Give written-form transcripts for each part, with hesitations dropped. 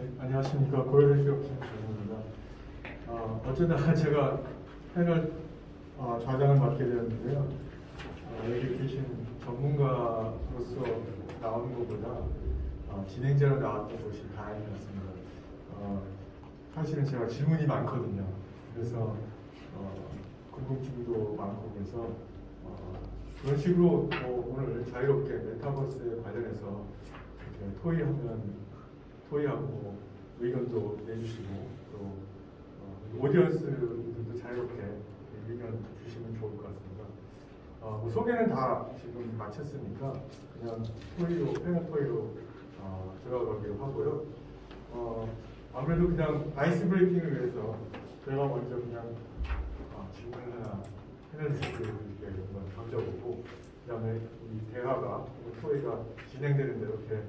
네, 안녕하십니까. 고려대 취업 김정입니다. 어쩌다가 제가 패널 좌장을 맡게 되었는데요. 여기 계신 전문가로서 나오는 것보다 진행자로 나왔던 것이 다행인 것 같습니다. 사실은 제가 질문이 많거든요. 그래서 궁금증도 많고 그래서 그런 식으로 오늘 자유롭게 메타버스에 관련해서 이렇게 토의하고 의견도 내주시고 또 오디언스분들도 자유롭게 의견 주시면 좋을 것 같습니다. 소개는 다 지금 마쳤으니까 그냥 패널 토의로 들어가기로 하고요. 아무래도 그냥 아이스 브레이킹을 위해서 제가 먼저 그냥 질문을 하나 패널리스트들께 한번 던져보고 그다음에 이 대화가 토의가 진행되는 대로 이렇게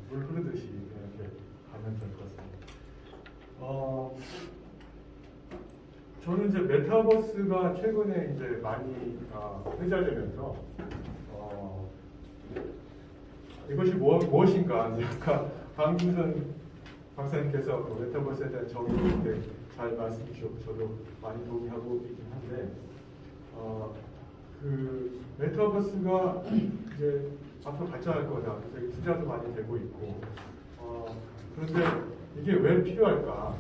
물 흐르듯이 이렇게 가면 될 것 같습니다. 저는 이제 메타버스가 최근에 이제 많이 회자되면서 이것이 무엇인가 이제 아까 방준선 박사님께서 그 메타버스에 대한 정의를 이렇게 잘 말씀해 주셨고 저도 많이 동의하고 있긴 한데 그 메타버스가 이제 앞으로 발전할 거다. 그래서 투자도 많이 되고 있고 그런데 이게 왜 필요할까?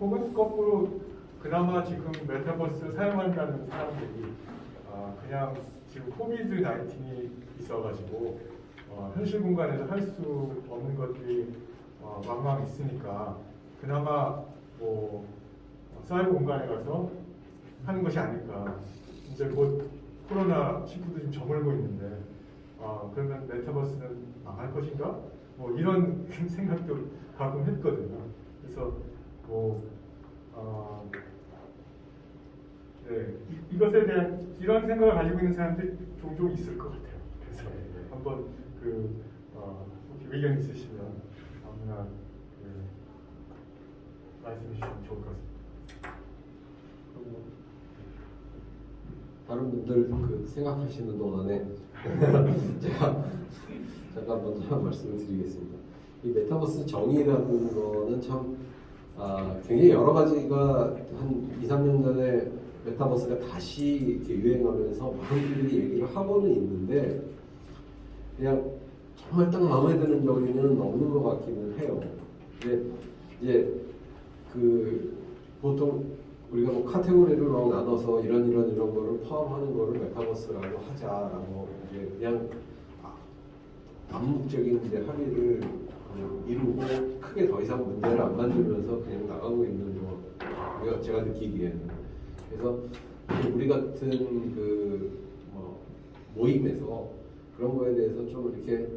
혹은 거꾸로 그나마 지금 메타버스 사용한다는 사람들이 그냥 지금 코비드 19이 있어가지고 현실 공간에서 할 수 없는 것들이 왕왕 있으니까 그나마 뭐 사이버 공간에 가서 하는 것이 아닐까. 이제 곧 코로나 19도 좀 저물고 있는데 그러면 메타버스는 망할 것인가? 뭐 이런 생각도 가끔 했거든요. 그래서 네, 이것에 대한 이런 생각을 가지고 있는 사람들이 종종 있을 것 같아요. 그래서 한번 혹시 의견 있으시면 아무나 말씀해 주시면 좋을 것 같습니다. 다른 분들 생각하시는 동안에 제가 잠깐 먼저 말씀을 드리겠습니다. 이 메타버스 정의라는 거는 참 굉장히 여러 가지가 한 2, 3년 전에 메타버스가 다시 이렇게 유행하면서 많은 분들이 얘기를 하고는 있는데 그냥 정말 딱 마음에 드는 정의는 없는 것 같기는 해요. 근데 이제 보통 우리가 뭐 카테고리를 막 나눠서 이런 거를 포함하는 거를 메타버스라고 하자라고 이제 그냥 암묵적인 이제 합의를 이루고 크게 더 이상 문제를 안 만들면서 그냥 나가고 있는 거 제가 느끼기에는. 그래서 우리 같은 모임에서 그런 거에 대해서 좀 이렇게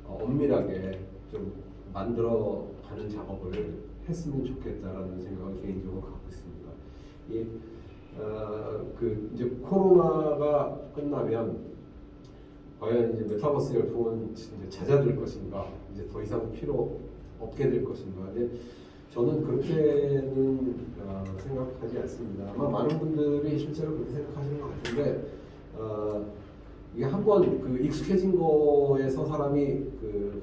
엄밀하게 좀 만들어가는 작업을 했으면 좋겠다라는 생각을 개인적으로 갖고 있습니다. 이제 코로나가 끝나면 과연 이제 메타버스 열풍은 이제 잦아들 것인가, 이제 더 이상 필요 없게 될 것인가. 근데 저는 그렇게는 생각하지 않습니다. 아마 많은 분들이 실제로 그렇게 생각하시는 것 같은데 이게 한번 익숙해진 거에서 사람이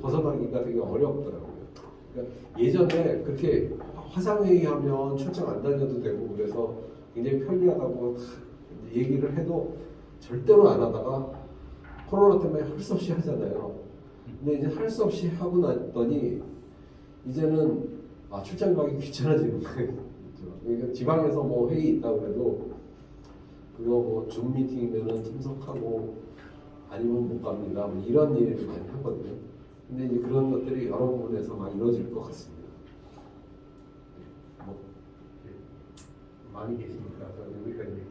벗어나기가 되게 어렵더라고요. 그러니까 예전에 그렇게 화상회의하면 출장 안 다녀도 되고 그래서 굉장히 편리하다고 얘기를 해도 절대로 안 하다가 코로나 때문에 할 수 없이 하잖아요. 근데 이제 할 수 없이 하고 났더니 이제는 출장 가기 귀찮아지는 거예요. 그러니까 지방에서 뭐 회의 있다고 해도 그거 뭐 줌 미팅이면은 참석하고 아니면 못 갑니다. 뭐 이런 일을 많이 하거든요. 근데 이제 그런 것들이 여러 부분에서 막 이루어질 것 같습니다. 많이 계시니까 여기까지.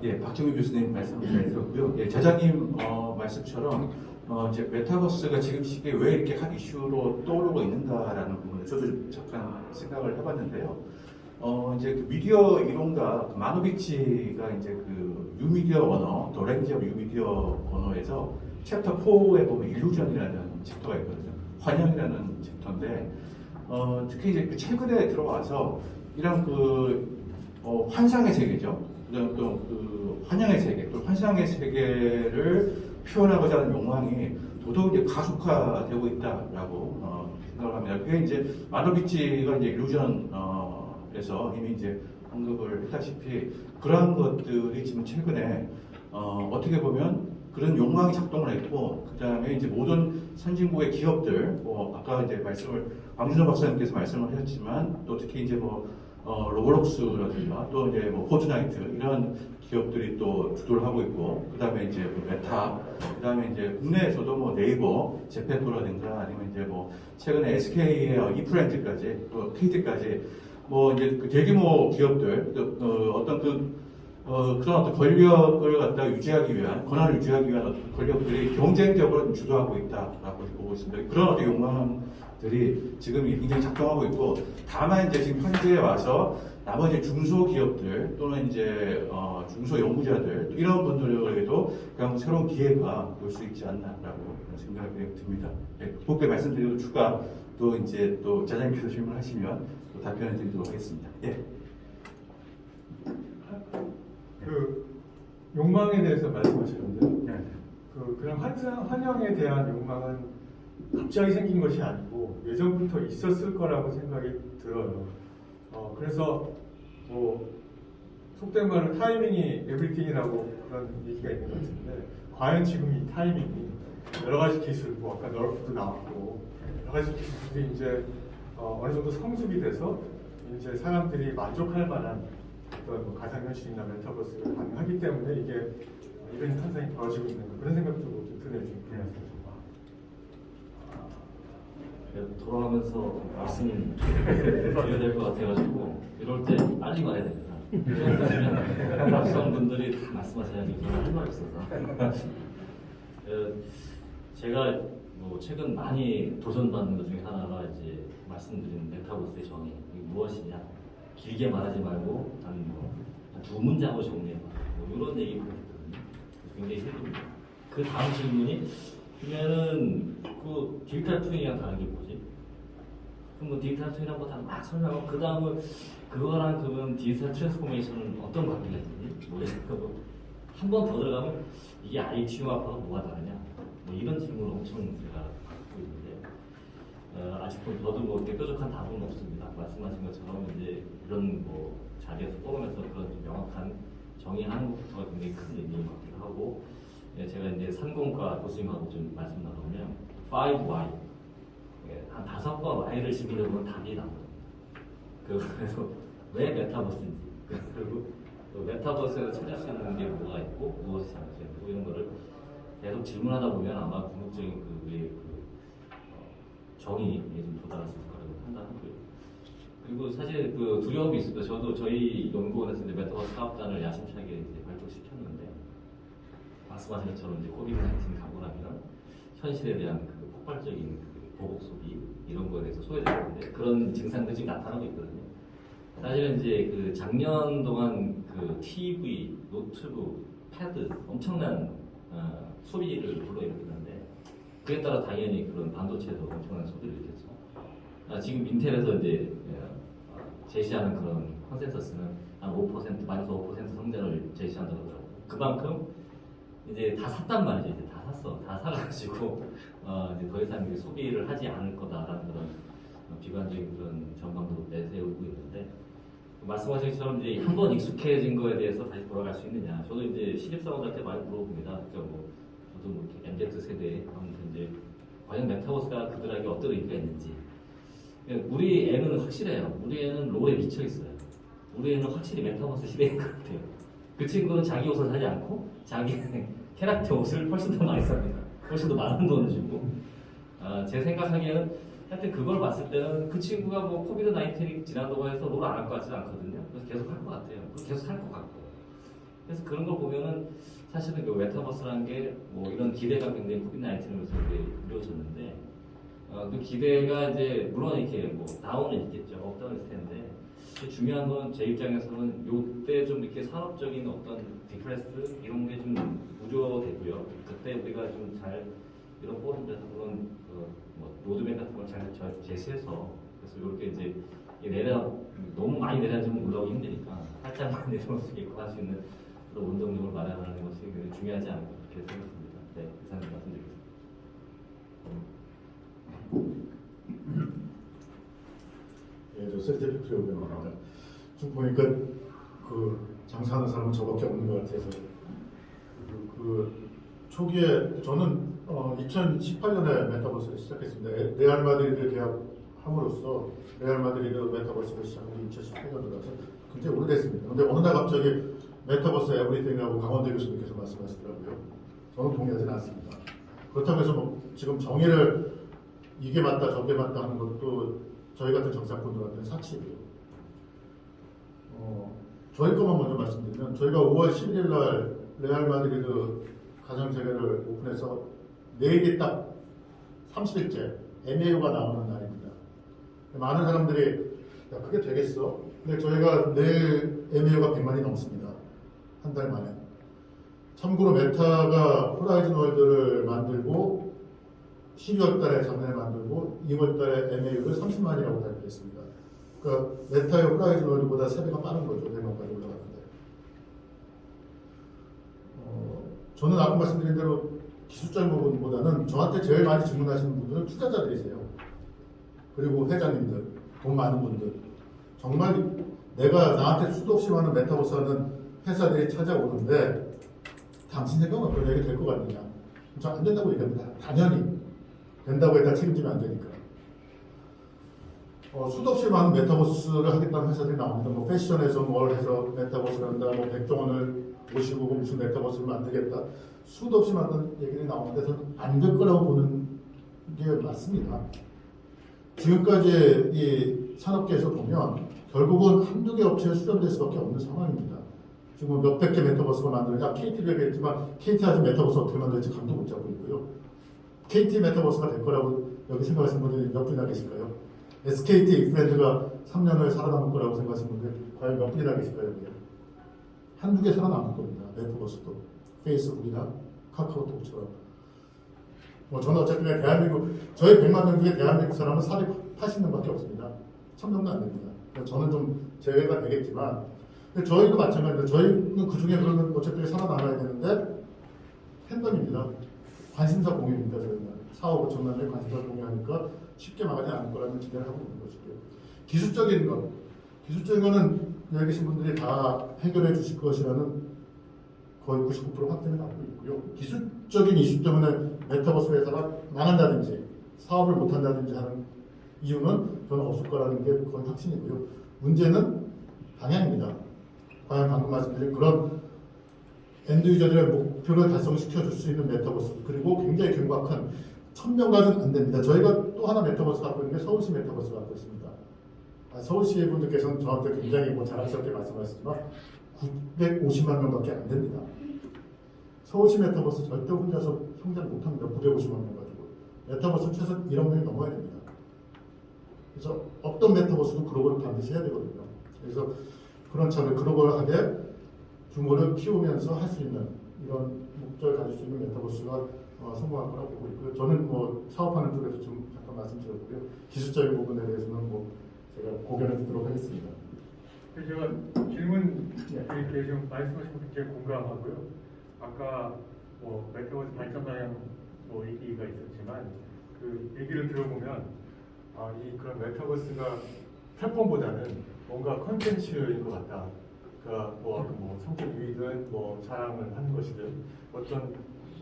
예, 박정희 교수님 말씀 잘 들었고요. 예, 저자님 말씀처럼 이제 메타버스가 지금 시기에 왜 이렇게 핫 이슈로 떠오르고 있는가라는 부분을 저도 잠깐 생각을 해봤는데요. 이제 미디어 이론가 마노비치가 이제 뉴미디어 언어, 또 랭지 오브 뉴미디어 언어에서 챕터 4에 보면 일루전이라는 챕터가 있거든요. 환영이라는 챕터인데 특히 이제 최근에 들어와서 이런 환상의 세계죠. 그다음 또 환영의 세계, 또 환상의 세계를 표현하고자 하는 욕망이 더더욱 이제 가속화되고 있다라고 생각을 합니다. 그게 이제 마더비치가 이제 일루전에서 이미 이제 언급을 했다시피 그러한 것들이 지금 최근에 어떻게 보면 그런 욕망이 작동을 했고, 그 다음에 이제 모든 선진국의 기업들, 뭐 아까 이제 왕준호 박사님께서 말씀을 하셨지만, 또 특히 이제 뭐 로블록스라든가 또 이제 뭐 포트나이트 이런 기업들이 또 주도를 하고 있고, 그 다음에 이제 뭐 메타, 그 다음에 이제 국내에서도 뭐 네이버, 제페토라든가 아니면 이제 뭐 최근에 SK의 이프렌즈까지 또 KT까지 뭐 이제 그 대규모 기업들 어떤 그런 어떤 권력을 갖다 유지하기 위한, 권한을 유지하기 위한 어떤 권력들이 경쟁적으로 주도하고 있다라고 보고 있습니다. 그런 어떤 욕망들이 지금 굉장히 작동하고 있고, 다만 이제 지금 현재에 와서 나머지 중소기업들 또는 이제 중소연구자들 이런 분들에게도 그냥 새로운 기회가 올 수 있지 않나라고 생각이 듭니다. 네, 그렇게 말씀드리고 추가 또 이제 또 자장님께서 질문하시면 또 답변을 드리도록 하겠습니다. 예. 그 욕망에 대해서 말씀하셨는데 네. 그냥 환영에 대한 욕망은 갑자기 생긴 것이 아니고 예전부터 있었을 거라고 생각이 들어요. 그래서 뭐 속된 말로 타이밍이 에브리띵이라고 그런 얘기가 있는 것 같은데, 과연 지금 이 타이밍이 여러 가지 기술, 뭐 아까 널프도 나왔고 여러 가지 기술이 이제 어느 정도 성숙이 돼서 이제 사람들이 만족할 만한 어떤 뭐 가상현실이나 메타버스가 가능하기 때문에 이게 이런 현상이 벌어지고 있는 거, 그런 생각도 좀 드네요. 지금 돌아가면서 말씀 드려야 될 것 같아가지고 이럴 때 빨리 말해야 됩니다. 그러면 앞선 분들이 다 말씀하셔야지 저는 할 말이 있어서 제가 뭐 최근 많이 도전받는 것 중에 하나가 이제 말씀드린 메타버스의 정의, 이게 무엇이냐, 길게 말하지 말고 두 문장으로 정리해봐, 뭐 이런 얘기를 했거든요. 굉장히 힘듭니다. 그 다음 질문이 그러면은 그 디지털 트윈이랑 다른 게 뭐지? 그럼 뭐 디지털 트윈이랑 뭐 다 막 설명하고 그 다음은 그거랑 그러면 디지털 트랜스포메이션은 어떤 관계가 있는지 모르겠고, 한 번 더 들어가면 이게 IT 융합하고 뭐가 다르냐? 뭐 이런 질문을 엄청 제가 받고 있는데 아직도 저도 뭐 이렇게 뾰족한 답은 없습니다. 말씀하신 것처럼 이제 이런 뭐 자리에서 포럼에서 그런 좀 명확한 정의하는 것부터가 굉장히 큰 의미인 것 같기도 하고, 제가 이제 산공과 교수님하고 좀 말씀 나누면 5Y, 한 5번 Y를 집으려면 답이 나와요. 그래서 왜 메타버스인지, 그리고 또 메타버스에서 찾을 수 있는 게 뭐가 있고 무엇이 잘못되고 이런 거를 계속 질문하다 보면 아마 궁극적인 정의에 좀 도달할 수 있을 거라고 판단하고요. 그리고 사실 그 두려움이 있습니다. 저도 저희 연구원에서 이제 메타버스 사업단을 야심차게 이제 발족시켰는데, 말씀하신 것처럼 이제 코비드-19 가고 나면 현실에 대한 그 폭발적인 그 보복 소비 이런 거에 대해서 소외되는데, 그런 증상들이 지금 나타나고 있거든요. 사실은 이제 그 작년 동안 그 TV, 노트북, 패드 엄청난 소비를 불러일으키는데, 그에 따라 당연히 그런 반도체도 엄청난 소비를 일으켰죠. 지금 인텔에서 이제 제시하는 그런 컨센서스는 한 5%, 마이너스 5% 성장을 제시한다고 하더라고요. 그만큼 이제 다 샀단 말이죠. 이제 다 샀어. 다 사가지고 이제 더 이상 소비를 하지 않을 거다라는 그런 비관적인 그런 전망도 내세우고 있는데, 말씀하신 것처럼 이제 한번 익숙해진 거에 대해서 다시 돌아갈 수 있느냐. 저도 이제 신입사원들한테 많이 물어봅니다. 그러니까 뭐 저도 뭐 MZ 세대에 이제 과연 메타버스가 그들에게 어떤 의미가 있는지. 우리 애는 확실해요. 우리 애는 롤에 미쳐 있어요. 우리 애는 확실히 메타버스 시대인 것 같아요. 그 친구는 자기 옷을 사지 않고 자기 캐릭터 옷을 훨씬 더 많이 삽니다. 훨씬 더 많은 돈을 주고. 제 생각하기에는 하여튼 그걸 봤을 때는 그 친구가 뭐 코비드-19이 지난다고 해서 롤 안 할 것 같지는 않거든요. 그래서 계속 할 것 같아요. 계속 살 것 같고. 그래서 그런 걸 보면은 사실은 그 메타버스라는 게 뭐 이런 기대가 굉장히 코비드-19으로서 이루어졌는데, 그 기대가 이제 물론 이렇게 뭐 다운은 있겠죠. 업다운은 있을 텐데, 중요한 건 제 입장에서는 요때 좀 이렇게 산업적인 어떤 디프레스 이런 게 좀 우려되고요. 그때 우리가 좀 잘 이런 포럼에서 그런 뭐 로드맵 같은 걸 잘 제시해서, 그래서 이렇게 이제 너무 많이 내려가면 올라오기 힘드니까 살짝만 내려올 수 있고 할 수 있는 그런 운동력을 마련하는 것이 굉장히 중요하지 않을까 그렇게 생각합니다. 네, 이상 말씀드리겠습니다. 세대 프로그램입니다. 좀 보니까 그 장사하는 사람은 저밖에 없는 것 같아서 그 초기에 저는 2018년에 메타버스를 시작했습니다. 레알 마드리드 계약함으로써 레알 마드리드 메타버스를 시작한 게 2018년도라서 굉장히 오래됐습니다. 근데 어느 날 갑자기 메타버스 에브리띵이라고 강원대 교수님께서 말씀하시더라고요. 저는 동의하지는 않습니다. 그렇다고 해서 뭐 지금 정의를 이게 맞다 저게 맞다 하는 것도 저희 같은 정상분들한테는 사치고요. 저희 것만 먼저 말씀드리면 저희가 5월 11일 날 레알 마드리드 가정세계를 오픈해서 내일이 딱 30일째 MAU가 나오는 날입니다. 많은 사람들이 야 그게 되겠어? 근데 저희가 내일 MAU가 100만이 넘습니다. 한 달 만에. 참고로 메타가 호라이즌 월드를 만들고 12월 달에 작년에 만들고 2월 달에 MAU를 30만이라고 발표했습니다. 그러니까 메타의 호라이즌 월드보다 3배가 빠른 거죠. 100만까지 올라갔는데. 저는 아까 말씀드린 대로 기술적인 부분보다는 저한테 제일 많이 질문하시는 분들은 투자자들이세요. 그리고 회장님들, 돈 많은 분들. 정말 내가 나한테 수도 없이 많은 메타버스 하는 회사들이 찾아오는데 당신 생각은 어떻게 될 것 같느냐. 저 안 된다고 얘기합니다. 당연히 된다고 해도 책임지면 안 되니까. 수도 없이 많은 메타버스를 하겠다는 회사들이 나옵니다. 뭐 패션에서 뭘 해서 메타버스를 한다, 뭐 백종원을 모시고 무슨 메타버스를 만들겠다. 수도 없이 많은 얘기들이 나오는데 저는 안 될 거라고 보는 게 맞습니다. 지금까지 이 산업계에서 보면 결국은 한두 개 업체에 수렴될 수밖에 없는 상황입니다. 지금 몇백 개 메타버스가 만들어야 KT를 얘기했지만 KT 아직 메타버스 어떻게 만들지 감도 못 잡고 있고요. KT 메타버스가 될 거라고 여기 생각하시는 분들이 몇 분이나 계실까요? SKT 익스랜드가 3년을 살아남을 거라고 생각하시는 분들 과연 몇 분이나 계실까요? 여기? 한두 개 살아남을 겁니다. 메타버스도. 페이스북이나 카카오톡처럼. 뭐 저는 어차피 대한민국, 저희 100만 명 중에 대한민국 사람은 480명밖에 없습니다. 1000명도 안 됩니다. 저는 좀 제외가 되겠지만 저희도 마찬가지입니다. 저희는 그 중에 그러면 어차피 살아남아야 되는데 팬덤입니다. 관심사 공유입니다. 저희는 4억 5천만 명의 관심사 공유하니까 쉽게 망하지 않을 거라는 기대를 하고 있는 것이고요. 기술적인 거는 여기 계신 분들이 다 해결해 주실 것이라는 거의 99% 확신을 갖고 있고요. 기술적인 이슈 때문에 메타버스 회사가 망한다든지 사업을 못한다든지 하는 이유는 저는 없을 거라는 게 거의 확신이고요. 문제는 방향입니다. 과연 방금 말씀드린 그런 엔드 유저들의 목표를 달성시켜 줄 수 있는 메타버스, 그리고 굉장히 규모가 큰 1000명까지는 안 됩니다. 저희가 또 하나 메타버스 갖고 있는 게 서울시 메타버스 갖고 있습니다. 서울시 분들께서는 저한테 굉장히 뭐 자랑스럽게 말씀하시지만 950만 명밖에 안 됩니다. 서울시 메타버스 절대 혼자서 성장 못합니다. 950만 명 가지고. 메타버스는 최소 1억 명이 넘어야 됩니다. 그래서 어떤 메타버스도 글로벌을 반드시 해야 되거든요. 그래서 그런 차를 글로벌하게 규모를 키우면서 할 수 있는 이런 목적을 가질 수 있는 메타버스가 성공할 거라고 보고 있고요. 저는 뭐 사업하는 쪽에서 좀 잠깐 말씀드렸고요. 기술적인 부분에 대해서는 뭐 제가 고견을 듣도록 하겠습니다. 제가 질문 이렇게 좀 말씀하신 것 굉장히 공감하고요. 아까 뭐 메타버스 발전 방향 뭐 얘기가 있었지만 그 얘기를 들어보면 이 그런 메타버스가 플랫폼보다는 뭔가 컨텐츠인 것 같다. 그러니까 뭐 성적 유익은 뭐 자랑을 하는 것이든 어떤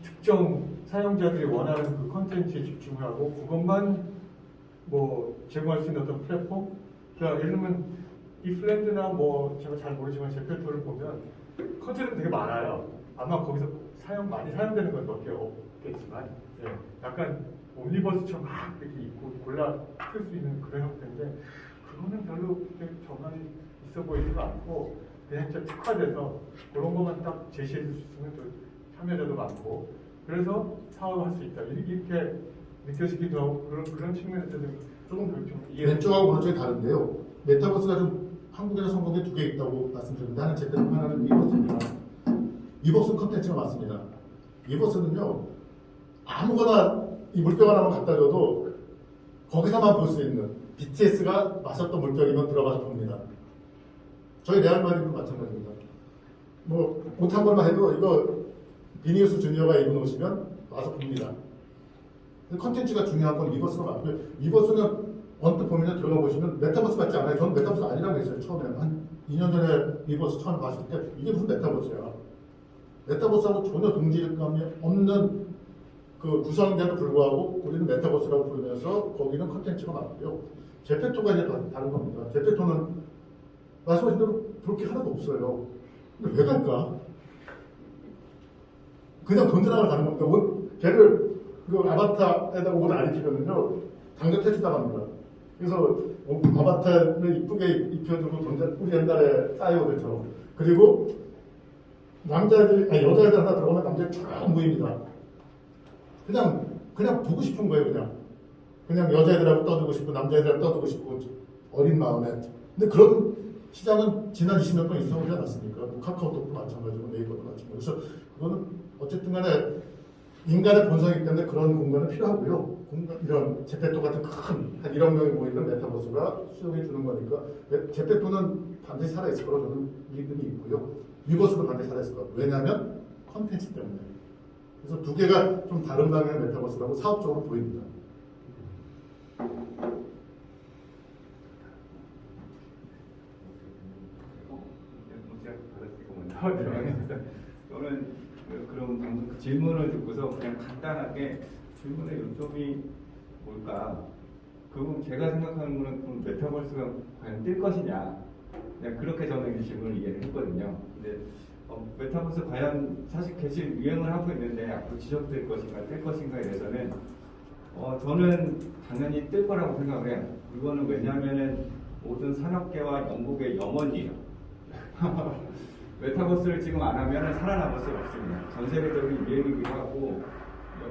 특정 사용자들이 원하는 그 컨텐츠에 집중을 하고 그것만 뭐 제공할 수 있는 어떤 플랫폼. 그러니까 예를 들면 이플랜드나 뭐 제가 잘 모르지만 제페토를 보면 컨텐츠가 되게 많아요. 아마 거기서 많이 사용되는 건 몇 개 없겠지만 약간 옴니버스처럼 막 이렇게 있고 골라 쓸 수 있는 그런 형태인데 그거는 별로 정말이 있어 보이지가 않고 그냥 진짜 특화돼서 그런 것만 딱 제시해 줄 수 있으면 또 참여자도 많고 그래서 사업을 할 수 있다 이렇게 느껴지기도 하고 그런 측면에서 조금 왼쪽하고 오른쪽이 다른데요. 메타버스가 좀 한국에서 성공에 두 개 있다고 말씀드렸는데 하나는 제페토, 하나는 위버스입니다. 위버스는 컨텐츠가 많습니다. 위버스는요 아무거나 이 물병 하나만 갖다 줘도 거기서만 볼 수 있는 BTS가 마셨던 물병이면 들어가서 봅니다. 저희 레알 마드리드도 마찬가지입니다. 뭐 못한 걸만 해도 이거 비니우스 주니어가 입은 옷이면 와서 봅니다. 컨텐츠가 중요한 건 위버스가 맞고요. 위버스는 언뜻 보면 들어가 보시면 메타버스 같지 않아요. 저는 메타버스 아니라고 했어요. 처음에 한 2년 전에 리버스 처음 봤을 때 이게 무슨 메타버스야. 메타버스하고 전혀 동질감이 없는 그 구성인데도 불구하고 우리는 메타버스라고 부르면서 거기는 컨텐츠가 많고요. 제페토가 이제 다른 겁니다. 제페토는 말씀하신 대로 그렇게 하나도 없어요. 근데 왜 갈까? 그냥 던져나가 가는 겁니다. 걔를 그 아바타에다가 옷 안 입히거든요. 당장 퇴치당합니다. 그래서 아바타를 이쁘게 입혀주고 우리 옛날에 싸이오들처럼. 그리고 남자애들, 아니 여자애들 하나 들어오면 남자애 쫙 모입니다. 그냥 보고 싶은 거예요, 그냥 여자애들하고 떠들고 싶고 남자애들하고 떠들고 싶고 어린 마음에. 근데 그런 시장은 지난 20년 동안 있어오지 않았습니까? 뭐 카카오톡도 마찬가지고 네이버도 마찬가지고. 그래서 그거는 어쨌든 간에 인간의 본성이기 때문에 그런 공간은 필요하고요. 이런 제페토 같은 큰 한 1억 명이 모이는 메타버스가 수용해 주는 거니까 제페토는 반드시 살아있을 거라고 저는 믿음이 있고요. 위버스도 반드시 살아있을 거라고. 왜냐하면 컨텐츠 때문에. 그래서 두 개가 좀 다른 방향의 메타버스라고 사업적으로 보입니다. 저는 그런 방금 그 질문을 듣고서 그냥 간단하게 질문의 요점이 뭘까? 그럼 제가 생각하는 거는 그럼 메타버스가 과연 뜰 것이냐? 그냥 그렇게 저는 이 질문을 이해를 했거든요. 근데 메타버스 과연 사실 계속 유행을 하고 있는데 앞으로 지속될 것인가 뜰 것인가에 대해서는 저는 당연히 뜰 거라고 생각을 해요. 이거는 왜냐하면은 모든 산업계와 영국의 염원이에요. 메타버스를 지금 안 하면 살아남을 수가 없습니다. 전 세계적인 유행이기도 하고,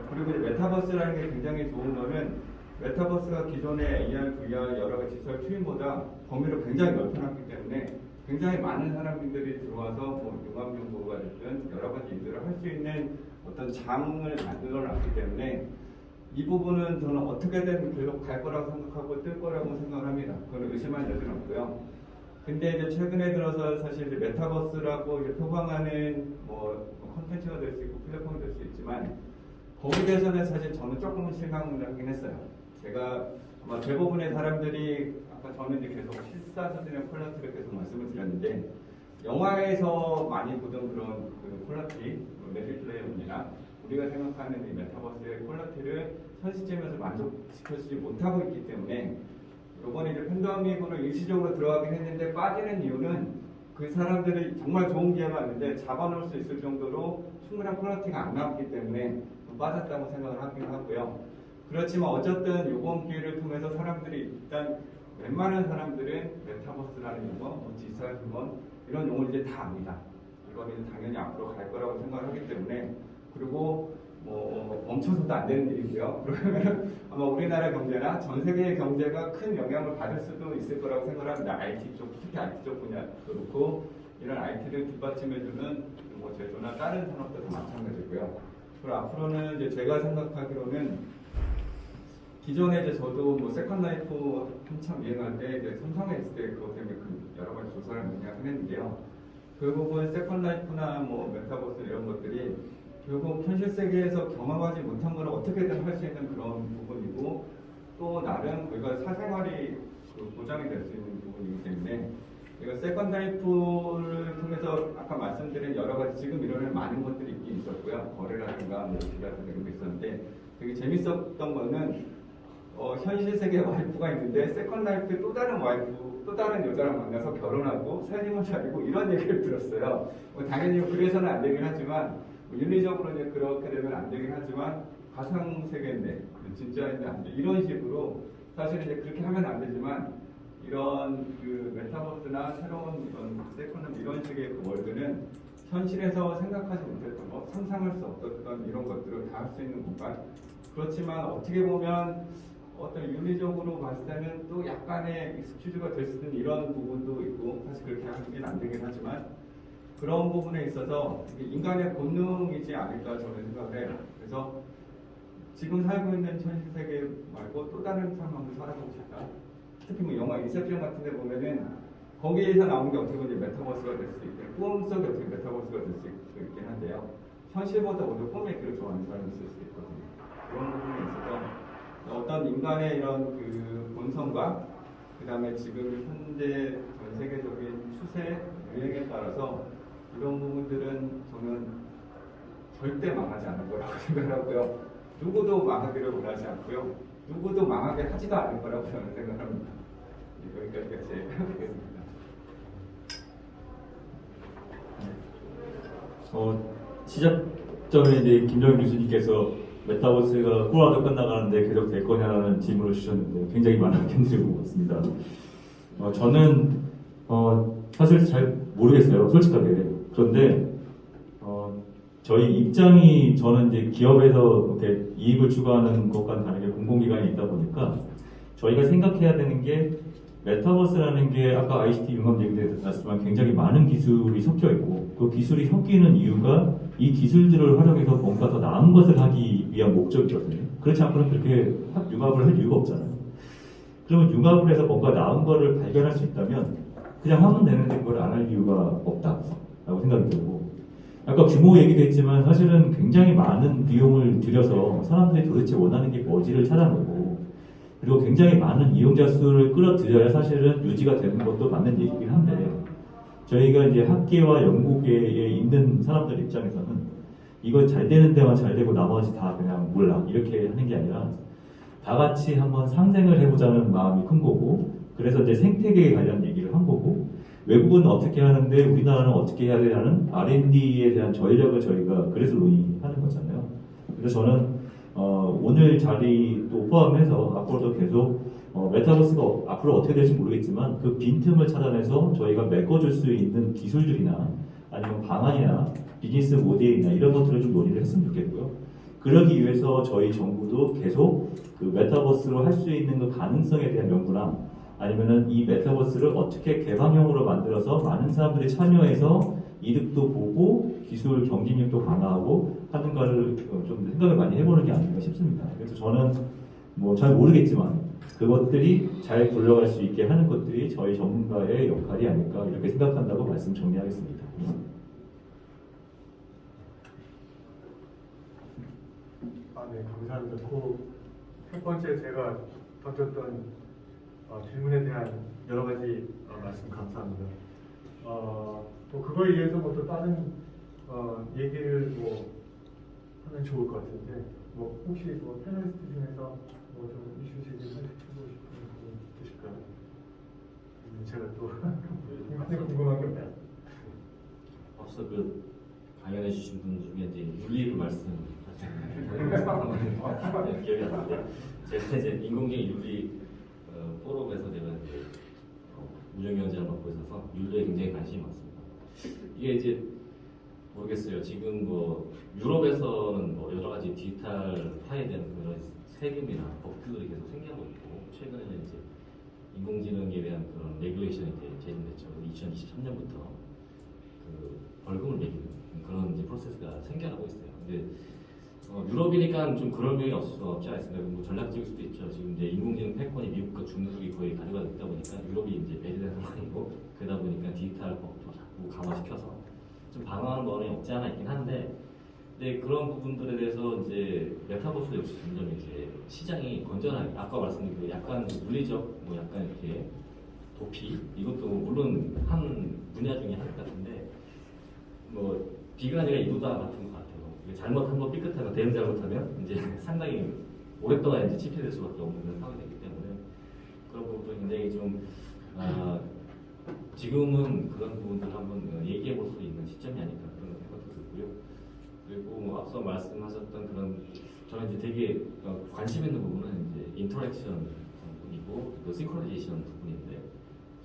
그리고 메타버스라는 게 굉장히 좋은 거는 메타버스가 기존의 AR, VR 여러 가지 시설 투입보다 범위를 굉장히 넓혀놨기 때문에 굉장히 많은 사람들이 들어와서 뭐 융합 연구가 됐든 여러 가지 일들을 할 수 있는 어떤 장을 만들어놨기 때문에 이 부분은 저는 어떻게든 계속 갈 거라고 생각하고 뜰 거라고 생각을 합니다. 그건 의심할 여지는 없고요. 근데 이제 최근에 들어서 사실 이제 메타버스라고 이제 표방하는 뭐 콘텐츠가 될 수 있고 플랫폼이 될 수 있지만 거기에 대해서는 사실 저는 조금은 실망을 하긴 했어요. 제가 아마 대부분의 사람들이 아까 저는 이제 계속 실사사진의 퀄리티를 계속 말씀을 드렸는데 영화에서 많이 보던 그런 그 퀄리티, 레디플레이어문이나 우리가 생각하는 이 메타버스의 퀄리티를 현 시점에서 만족시켜주지 못하고 있기 때문에 이번에 이제 팬데믹으로 일시적으로 들어가긴 했는데 빠지는 이유는 그 사람들이 정말 좋은 기회가 왔는데 잡아놓을 수 있을 정도로 충분한 퀄리티가 안 나왔기 때문에 좀 빠졌다고 생각을 하긴 하고요. 그렇지만 어쨌든 이번 기회를 통해서 사람들이 일단 웬만한 사람들은 메타버스라는 용어, 뭐 디지털 휴먼 이런 용어를 이제 다 압니다. 이거는 당연히 앞으로 갈 거라고 생각을 하기 때문에 그리고 뭐 멈춰서도 안 되는 일이고요. 그러면 아마 우리나라 경제나 전 세계의 경제가 큰 영향을 받을 수도 있을 거라고 생각합니다. IT 쪽, 특히 IT 쪽 분야도 그렇고 이런 IT를 뒷받침해주는 뭐 제조나 다른 산업도 다 마찬가지고요. 그리고 앞으로는 이제 제가 생각하기로는 기존에 이제 저도 뭐 세컨 라이프 한참 유행할 때 이제 삼성에 있을 때 그것 때문에 여러 가지 조사를 많이 하긴 했는데요. 그 부분 세컨 라이프나 뭐 메타버스 이런 것들이 결국 현실 세계에서 경험하지 못한 걸 어떻게든 할 수 있는 그런 부분이고 또 나름 우리가 사생활이 보장이 될 수 있는 부분이기 때문에 우리가 세컨 라이프를 통해서 아까 말씀드린 여러 가지 지금 일어나는 많은 것들이 있긴 있었고요. 거래라든가 뭐 비라든가 이런 게 있었는데 되게 재밌었던 거는 현실 세계 와이프가 있는데 세컨 라이프에 또 다른 와이프, 또 다른 여자랑 만나서 결혼하고 살림을 차리고 이런 얘기를 들었어요. 당연히 그래서는 안 되긴 하지만 윤리적으로 이제 그렇게 되면 안 되긴 하지만 가상 세계인데 진짜인데 안 돼. 이런 식으로 사실 이제 그렇게 하면 안 되지만 이런 그 메타버스나 새로운 이런 세컨 이런 식의 그 월드는 현실에서 생각하지 못했던 것, 상상할 수 없었던 이런 것들을 다 할 수 있는 공간. 그렇지만 어떻게 보면 어떤 윤리적으로 봤을 때는 또 약간의 익스큐즈가 될 수 있는 이런 부분도 있고 사실 그렇게 하긴 안 되긴 하지만 그런 부분에 있어서 인간의 본능이지 않을까 저는 생각을 해요. 그래서 지금 살고 있는 현실 세계 말고 또 다른 상황을 살아보고 싶다. 특히 뭐 영화 인셉션 같은 데 보면은 거기에서 나오는 게 어떻게 보면 메타버스가 될 수 있고 꿈속에 어떻게 메타버스가 될 수 있긴 한데요. 현실보다 오히려 꿈의 길을 좋아하는 사람이 있을 수도 있거든요. 그런 부분에 있어서 어떤 인간의 이런 그 본성과 그다음에 지금 현재 전 세계적인 추세, 유행에 따라서 이런 부분들은 저는 절대 망하지 않을 거라고 생각하고요. 누구도 망하기를 원하지 않고요. 누구도 망하게 하지도 않을 거라고 저는 생각합니다. 여기까지가 제 의견입니다. 시작점에 이제 김정인 교수님께서 메타버스가 코로나도 끝나가는데 계속 될 거냐는 질문을 주셨는데 굉장히 많은 의견들이 온 것 같습니다. 저는 사실 잘 모르겠어요, 솔직하게. 그런데 저희 입장이 저는 이제 기업에서 이렇게 이익을 추구하는 것과는 다르게 공공기관에 있다 보니까 저희가 생각해야 되는 게 메타버스라는 게 아까 ICT 융합 얘기도 나왔지만 굉장히 많은 기술이 섞여 있고 그 기술이 섞이는 이유가 이 기술들을 활용해서 뭔가 더 나은 것을 하기 위한 목적이거든요. 그렇지 않고는 그렇게 융합을 할 이유가 없잖아요. 그러면 융합을 해서 뭔가 나은 거를 발견할 수 있다면 그냥 하면 되는데 그걸 안 할 이유가 없다라고 생각이 들고 아까 규모 얘기도 했지만 사실은 굉장히 많은 비용을 들여서 사람들이 도대체 원하는 게 뭐지를 찾아내고 그리고 굉장히 많은 이용자 수를 끌어들여야 사실은 유지가 되는 것도 맞는 얘기긴 한데 저희가 이제 학계와 연구계에 있는 사람들 입장에서는 이거 잘 되는 데만 잘 되고 나머지 다 그냥 몰라 이렇게 하는 게 아니라 다 같이 한번 상생을 해보자는 마음이 큰 거고 그래서 이제 생태계에 관련 얘기를 한 거고 외국은 어떻게 하는데 우리나라는 어떻게 해야 되냐는 R&D에 대한 전략을 저희가 그래서 논의하는 거잖아요. 그래서 저는 오늘 자리도 포함해서 앞으로도 계속 메타버스가 앞으로 어떻게 될지 모르겠지만 그 빈틈을 찾아내서 저희가 메꿔줄 수 있는 기술들이나 아니면 방안이나 비즈니스 모델이나 이런 것들을 좀 논의를 했으면 좋겠고요. 그러기 위해서 저희 정부도 계속 그 메타버스로 할 수 있는 그 가능성에 대한 연구나 아니면은 이 메타버스를 어떻게 개방형으로 만들어서 많은 사람들이 참여해서 이득도 보고 기술 경쟁력도 강화하고 하는가를 좀 생각을 많이 해보는 게 아닌가 싶습니다. 그래서 저는 뭐 잘 모르겠지만 그것들이 잘 굴러갈 수 있게 하는 것들이 저희 전문가의 역할이 아닐까 이렇게 생각한다고 말씀 정리하겠습니다. 네, 감사합니다. 첫 번째 제가 던졌던 질문에 대한 여러 가지 말씀 감사합니다. 뭐 그거에 의해서 뭐 또 다른 얘기를 뭐 하면 좋을 것 같은데 뭐 혹시 뭐 패널리스트 중에서 뭐 좀 이슈 제기를 해보고 싶은 분 계실까요? 제가 또 궁금한 게 없나요? 앞서 그 강연해 주신 분 중에 이제 윤리를 말씀하셨는데 기억이 안 나는데 제가 이제 인공지능 윤리 포럼에서 제가 이제 운영위원장을 맡고 있어서 윤리에 굉장히 관심이 많습니다. 이게 이제 모르겠어요. 지금 뭐 유럽에서는 뭐 여러 가지 디지털화에 대한 그런 세금이나 법규들이 계속 생겨나고 있고 최근에는 이제 인공지능에 대한 그런 레귤레이션이 이제 제정됐죠. 2023년부터 그 벌금을 매기는 그런 이제 프로세스가 생겨나고 있어요. 근데 유럽이니까 좀 그럴 면이 없지 않습니까? 뭐 전략적일 수도 있죠. 지금 이제 인공지능 패권이 미국과 중국이 거의 가져가 있다 보니까 유럽이 이제 배제된 상황이고 그러다 보니까 디지털 법도 자꾸 강화시켜서 좀 방어하는 거는 없지 않아 있긴 한데, 근데 그런 부분들에 대해서 이제 메타버스 역시 점점 이제 시장이 건전하게 아까 말씀드린 그 약간 물리적 뭐 약간 이렇게 도피 이것도 물론 한 분야 중에 하나 같은데 뭐 비가 아니라 이루다 같은 것 같아요. 잘못 한번 삐끗하면 대응 잘못하면 이제 상당히 오랫동안 이제 침체될 수밖에 없는 그런 상황이 되기 때문에 그런 부분도 굉장히 좀 지금은 그런 부분들 한번 얘기해 볼 수 있는 시점이 아닐까 그런 생각도 들고요. 그리고 뭐 앞서 말씀하셨던 그런 저는 이제 되게 관심 있는 부분은 이제 인터랙션 부분이고 그 싱크로나이제이션 부분인데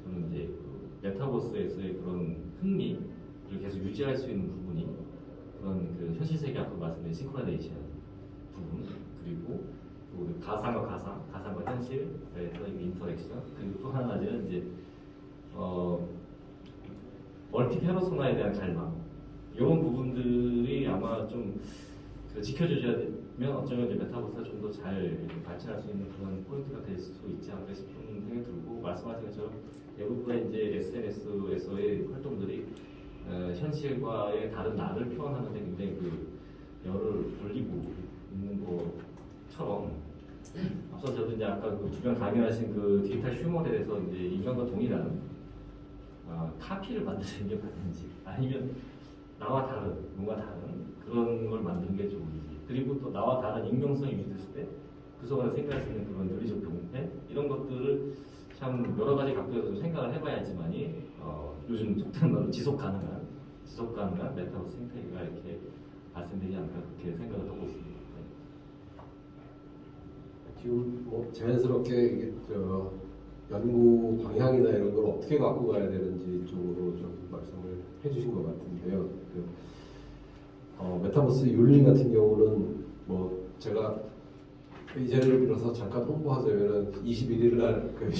저는 이제 그 메타버스에서의 그런 흥미를 계속 유지할 수 있는 부분이 그런 그 현실 세계 앞으로 말씀드린 싱크로나이제이션 부분 그리고 그 가상과 가상과 현실의 인터랙션 그리고 또 하나는 이제 멀티 페르소나에 대한 갈망 이런 부분들이 아마 좀 지켜주셔야면 어쩌면 이제 메타버스가 좀 더 잘 발전할 수 있는 그런 포인트가 될 수 있지 않을까 싶은 생각이 들고 말씀하신 것처럼 대부분의 이제 SNS에서의 활동들이 현실과의 다른 나를 표현하는데 굉장히 그 열을 올리고 있는 것처럼 앞서 저도 이제 아까 그 주변 강의하신 그 디지털 휴머에 대해서 이제 인간과 동일한 카피를 만드는 게 맞는지 아니면 나와 다른 뭔가 다른 그런 걸 만드는 게 좋은지 그리고 또 나와 다른 익명성이 유지됐을 때 그 속에서 생각할 수 있는 그런 논리적 병폐 이런 것들을 참 여러 가지 각도에서 좀 생각을 해봐야지만이 요즘 속된 말로 지속 가능한 메타버스 생태계가 이렇게 발생되지 않을까 그렇게 생각을 하고 있습니다. 지금 뭐 자연스럽게 이게 연구 방향이나 이런 걸 어떻게 갖고 가야 되는지 쪽으로 좀 말씀을 해주신 것 같은데요. 메타버스 윤리 같은 경우는 뭐 제가 이 자리를 빌어서 잠깐 홍보하자면은 21일 날그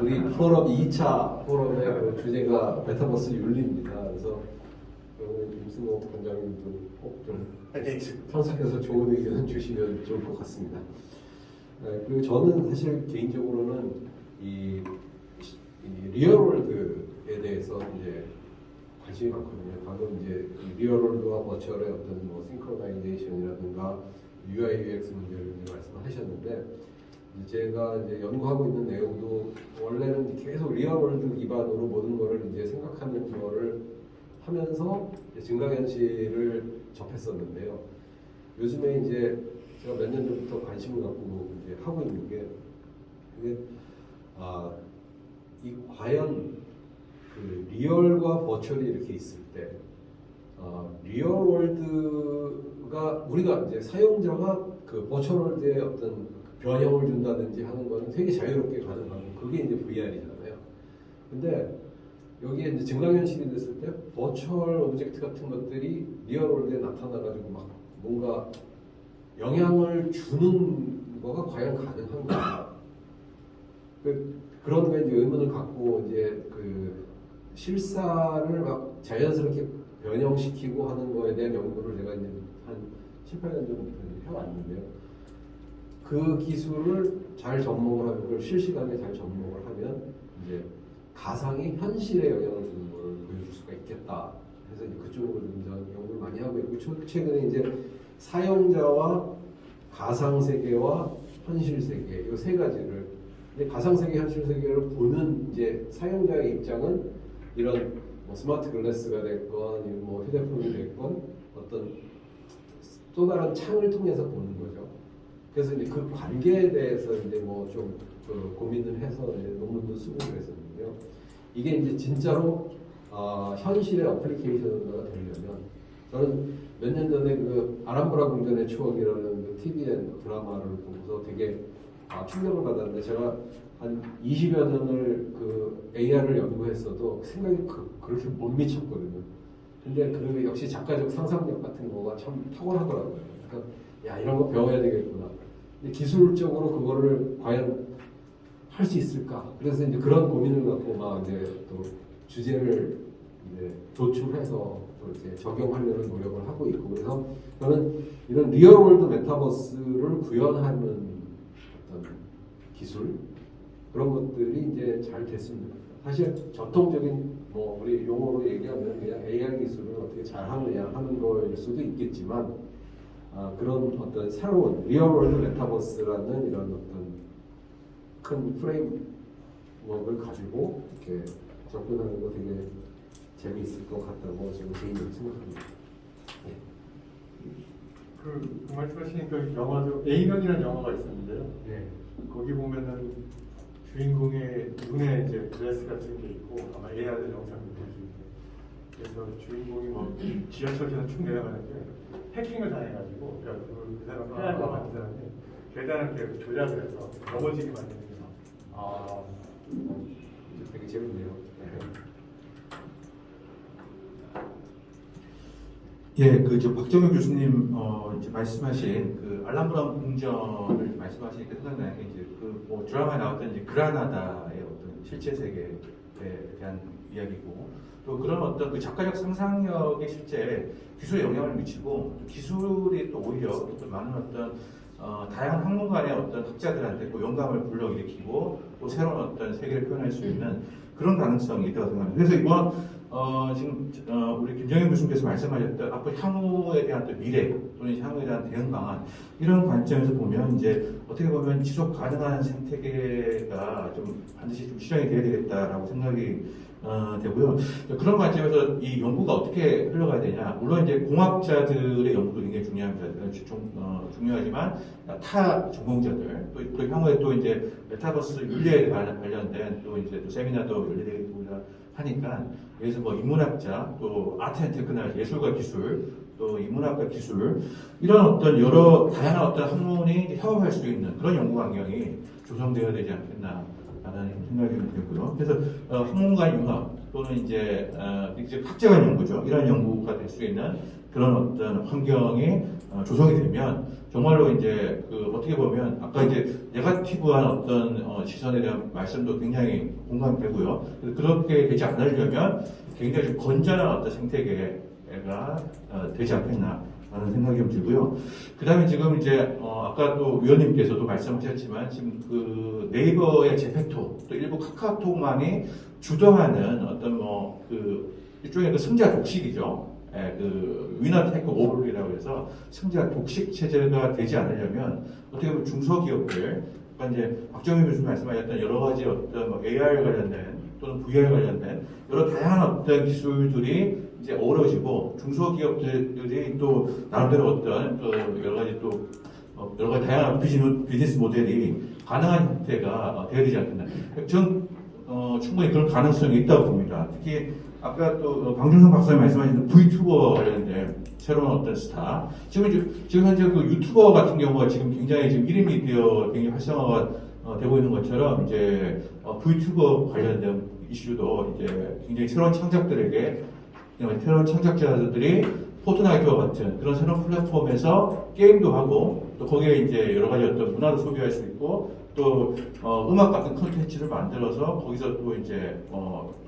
우리 포럼 2차 포럼의 그 주제가 메타버스 윤리입니다. 그래서 임승호 관장님도 꼭 좀 참석해서 좋은 의견 주시면 좋을 것 같습니다. 그리고 저는 사실 개인적으로는 이 리얼월드에 대해서 이제 관심이 많거든요. 방금 이제 리얼월드와 버추얼의 어떤 뭐 싱크로나이제이션이라든가 UI, UX 문제를 말씀하셨는데 제가 이제 연구하고 있는 내용도 원래는 계속 리얼월드 기반으로 모든 거를 이제 생각하는 거를 하면서 증강현실을 접했었는데요. 요즘에 이제 제가 몇 년 전부터 관심을 갖고 이제 하고 있는 게 이게 이 과연 그 리얼과 버추얼이 이렇게 있을 때 리얼월드가 우리가 이제 사용자가 그 버추얼월드에 어떤 변형을 준다든지 하는 거는 되게 자유롭게 가능하고 그게 이제 VR이잖아요. 근데 여기에 이제 증강현실이 됐을 때 버추얼 오브젝트 같은 것들이 리얼월드에 나타나가지고 막 뭔가 영향을 주는 거가 과연 가능한가? 그런 거에 이제 의문을 갖고 이제 그 실사를 막 자연스럽게 변형시키고 하는 거에 대한 연구를 제가 이제 한 7, 8년 전부터 해왔는데요. 그 기술을 잘 접목을 하면, 그걸 실시간에 잘 접목을 하면 이제 가상이 현실에 영향을 주는 걸 보여줄 수가 있겠다. 그래서 이제 그쪽으로 좀 연구를 많이 하고 있고 최근에 이제 사용자와 가상 세계와 현실 세계 이 세 가지를 근데 가상 세계, 현실 세계를 보는 이제 사용자의 입장은 이런 뭐 스마트 글래스가 됐건 뭐 휴대폰이 됐건 어떤 또 다른 창을 통해서 보는 거죠. 그래서 이제 그 관계에 대해서 이제 뭐 좀 고민을 해서 이제 논문도 쓰고 그랬었는데요. 이게 이제 진짜로 현실의 어플리케이션화가 되려면 저는 몇 년 전에 그 아람브라 궁전의 추억이라는 그 TVN 드라마를 보고서 되게 충격을 받았는데 제가 한 20여 년을 그 AR을 연구했어도 생각이 그렇게 못 미쳤거든요. 근데 그 역시 작가적 상상력 같은 거가 참 탁월하더라고요. 그러니까 야 이런 거 배워야 되겠구나. 근데 기술적으로 그거를 과연 할 수 있을까? 그래서 이제 그런 고민을 갖고 막 이제 또 주제를 이제 도출해서 또 이렇게 적용하려는 노력을 하고 있고 그래서 저는 이런 리얼월드 메타버스를 구현하는 어떤 기술 그런 것들이 이제 잘 됐습니다. 사실 전통적인 뭐 우리 용어로 얘기하면 그냥 AR 기술을 어떻게 잘 하느냐 하는 거일 수도 있겠지만 그런 어떤 새로운 리얼월드 메타버스라는 이런 어떤 큰 프레임워크를 가지고 이렇게 접근하는 거 되게 재미있을 것 같다고 지금 개인적으로 생각합니다. 네. 그 말씀하신 그 영화도 에이넌이라는 영화가 있었는데요. 네. 거기 보면은 주인공의 눈에 이제 글래스 같은 게 있고 아마 AR 영상도 볼 수 있고 그래서 주인공이 뭐 지하철에서 쭉 내려가는데 해킹을 당해가지고 그러니까 그 사람 해안가 같은 사람이 계단을 이렇게 조작을 해서 넘어지게 만드는 거. 되게 재밌네요. 예, 저 박정현 교수님 이제 말씀하신 그 알람브라 궁전을 말씀하시니까 생각나는 게 이제 뭐 드라마에 나왔던 이제 그라나다의 어떤 실제 세계에 대한 이야기고 또 그런 어떤 그 작가적 상상력에 실제 기술에 영향을 미치고 기술이 또 오히려 또 많은 어떤 다양한 학문간의 어떤 학자들한테 또 영감을 불러일으키고 또 새로운 어떤 세계를 표현할 수 있는 그런 가능성이 있다고 생각합니다. 그래서 이번 지금 우리 김정현 교수님께서 말씀하셨던 앞으로 향후에 대한 또 미래 또는 향후에 대한 대응 방안 이런 관점에서 보면 이제 어떻게 보면 지속 가능한 생태계가 좀 반드시 좀 실현이 돼야 되겠다라고 생각이 되고요. 그런 관점에서 이 연구가 어떻게 흘러가야 되냐. 물론 이제 공학자들의 연구도 굉장히 중요합니다. 중요하지만 타 전공자들 또 향후에 또 이제 메타버스 윤리에 관련된 또 이제 또 세미나도 열리고 하니까 여기서 뭐 인문학자 또 아트 앤 테크놀로지 예술과 기술 또 인문학과 기술 이런 어떤 여러 다양한 어떤 학문이 협업할 수 있는 그런 연구 환경이 조성되어야 되지 않겠나라는 생각이 들고요. 그래서 학문간 융합 또는 이제 학제간 연구죠. 이런 연구가 될 수 있는 그런 어떤 환경이 조성이 되면 정말로 이제 어떻게 보면 아까 이제 네거티브한 어떤 시선에 대한 말씀도 굉장히 공감되고요. 그렇게 되지 않으려면 굉장히 좀 건전한 어떤 생태계가 되지 않겠나라는 생각이 좀 들고요. 그 다음에 지금 이제 아까 또 위원님께서도 말씀하셨지만 지금 그 네이버의 제페토 또 일부 카카오톡만이 주도하는 어떤 일종의 그 승자 독식이죠. 그 위너 테이크 오버이라고 해서 승자 독식 체제가 되지 않으려면 어떻게 보면 중소기업들, 그러니까 이제 박정희 교수님 말씀하셨던 여러 가지 어떤 AR 관련된 또는 VR 관련된 여러 다양한 어떤 기술들이 이제 어우러지고 중소기업들이 또 나름대로 어떤 여러 가지 다양한 비즈니스 모델이 가능한 형태가 되어야 되지 않겠나. 전 충분히 그런 가능성이 있다고 봅니다. 특히 아까 또 방준성 박사님 말씀하신 VTuber 관련된 새로운 어떤 스타. 지금 현재 그 유튜버 같은 경우가 지금 굉장히 지금 1인 미디어 굉장히 활성화가 되고 있는 것처럼 이제 VTuber 관련된 이슈도 이제 굉장히 새로운 창작자들이 포트나이트와 같은 그런 새로운 플랫폼에서 게임도 하고 또 거기에 이제 여러 가지 어떤 문화도 소비할 수 있고 또 음악 같은 콘텐츠를 만들어서 거기서 또 이제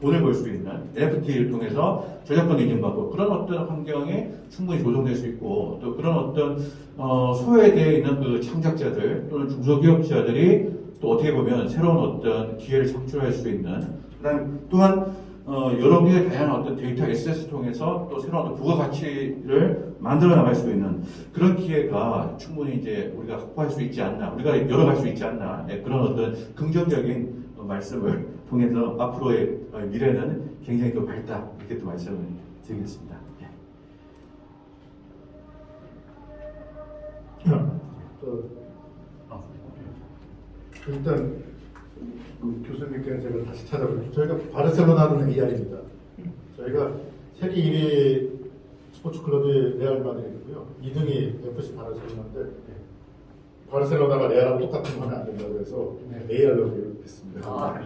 돈을 벌 수 있는 NFT를 통해서 저작권 인증받고 그런 어떤 환경이 충분히 조성될 수 있고 또 그런 어떤 소외되어 있는 그 창작자들 또는 중소기업자들이 또 어떻게 보면 새로운 어떤 기회를 창출할 수 있는 또한 여러 개의 다양한 어떤 데이터 액세스 통해서 또 새로운 어떤 부가가치를 만들어 나갈 수 있는 그런 기회가 충분히 이제 우리가 확보할 수 있지 않나, 우리가 열어갈 수 있지 않나, 그런 어떤 긍정적인 말씀을 통해서 앞으로의 미래는 굉장히 더 밝다, 이렇게 또 말씀을 드리겠습니다. 일단 교수님께 제가 다시 찾아볼게요. 저희가 바르셀로나는 AR입니다. 저희가 세계 1위 스포츠 클럽이 레알 마드리드고요. 2등이 FC 바르셀로나인데 바르셀로나가 레알하고 똑같은 거 하면 안 된다고 해서 AR로 했습니다.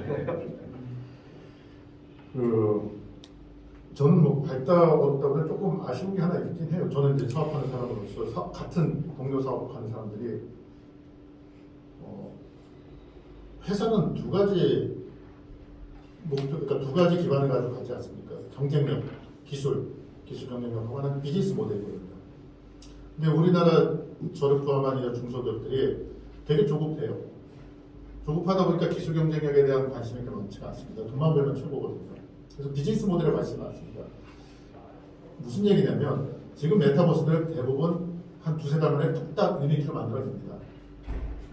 저는 뭐 밝다 어렵다고는 조금 아쉬운 게 하나 있긴 해요. 저는 이제 사업하는 사람으로서 같은 동료 사업하는 사람들이 회사는 두 가지 목표, 그러니까 두 가지 기반을 가지고 가지 않습니까? 경쟁력, 기술 경쟁력하고 하나는 비즈니스 모델이거든요. 근데 우리나라 저를 포함한 이런 중소기업들이 되게 조급해요. 조급하다 보니까 기술 경쟁력에 대한 관심이 그렇게 많지가 않습니다. 돈만 벌면 최고거든요. 그래서 비즈니스 모델에 관심이 많습니다. 무슨 얘기냐면 지금 메타버스들 대부분 한 두세 달 만에 뚝딱 유니티로 만들어집니다.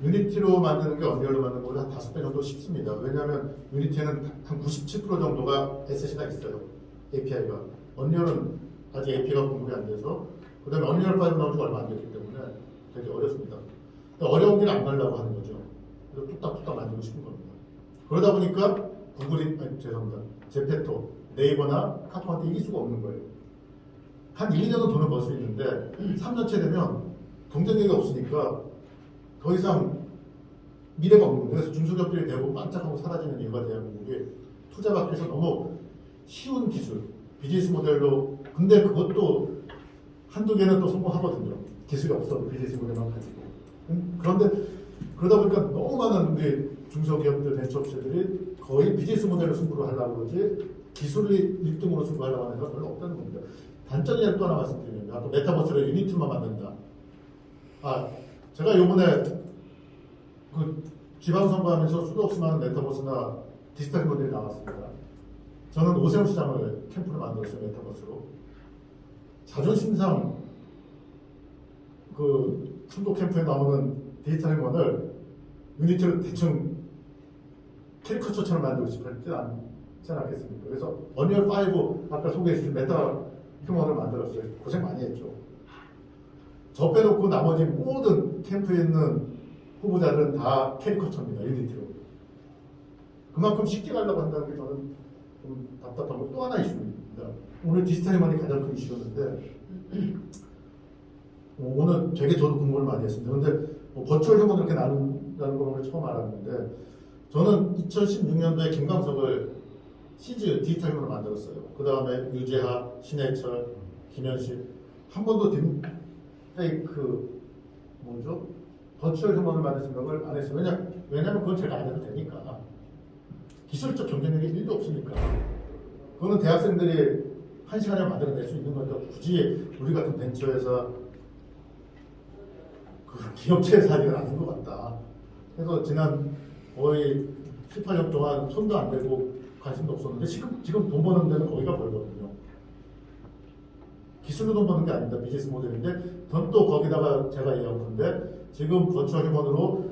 유니티로 만드는 게 언리얼로 만드는 것보다 한 5배 정도 쉽습니다. 왜냐하면 유니티에는 한 97% 정도가 SS가 있어요. API가. 언리얼은 아직 API가 공급이 안 돼서 그 다음에 언리얼 5 나온 지가 얼마 안 됐기 때문에 되게 어렵습니다. 어려운 길을 안 가려고 하는 거죠. 그래서 뚝딱뚝딱 만들고 싶은 겁니다. 그러다 보니까 제페토, 네이버나 카카오한테 이길 수가 없는 거예요. 한 1, 2년은 돈을 벌 수 있는데 3년째 되면 경쟁력이 없으니까 더 이상 미래가 없는 거예요. 그래서 중소기업들이 대부분 반짝하고 사라지는 이유가 대한민국이 투자받기 위해서 너무 쉬운 기술, 비즈니스 모델로 근데 그것도 한두 개는 또 성공하거든요. 기술이 없어도 비즈니스 모델만 가지고. 그런데 그러다 보니까 너무 많은 우리 중소기업들, 벤처업체들이 거의 비즈니스 모델로 승부를 하려고 그러지 기술이 1등으로 승부하려고 하는 데가 별로 없다는 겁니다. 단점이 또 하나 말씀드리면 아까 메타버스를 유니티만 만든다. 제가 요번에 그 지방선거하면서 수도 없이 많은 메타버스나 디지털 모델이 나왔습니다. 저는 오세훈 시장을 캠프를 만들었어요. 메타버스로. 자존심상 그 충도 캠프에 나오는 디지털 행원을 유니티를 대충 캐리커처처럼 만들고 싶지 않겠습니까? 그래서 언리얼 5 아까 소개해 주신 메타 휴먼을 만들었어요. 고생 많이 했죠. 저 빼놓고 나머지 모든 캠프에 있는 후보자들은 다 캐리커처입니다. 유니티로. 그만큼 쉽게 가려고 한다는 게 저는 좀 답답하고 또 하나 이슈입니다. 오늘 디지털 휴먼이 가장 큰 이슈였는데 오늘 되게 저도 공부를 많이 했습니다. 그런데 버추얼 휴먼 이렇게 나눈다는 걸 오늘 처음 알았는데 저는 2016년도에 김광석을 시즈 디지털 휴먼을 만들었어요. 그 다음에 유재하, 신해철, 김현식 한 번도 딥페이크 뭐죠? 버추얼 휴먼을 만들 생각을 안 했어요. 왜냐면 그건 제가 안 해도 되니까. 기술적 경쟁력이 1도 없으니까. 그거는 대학생들이 한 시간에 만들어낼 수 있는 건데 굳이 우리 같은 벤처에서 그 기업체에서 하기는 아닌 것 같다. 그래서 지난 거의 7, 8년 동안 손도 안 대고 관심도 없었는데 지금 돈 버는 데는 거기가 벌거든요. 기술로 돈 버는 게 아닙니다. 비즈니스 모델인데 또 거기다가 제가 얘기한 건데 지금 버추얼 휴먼으로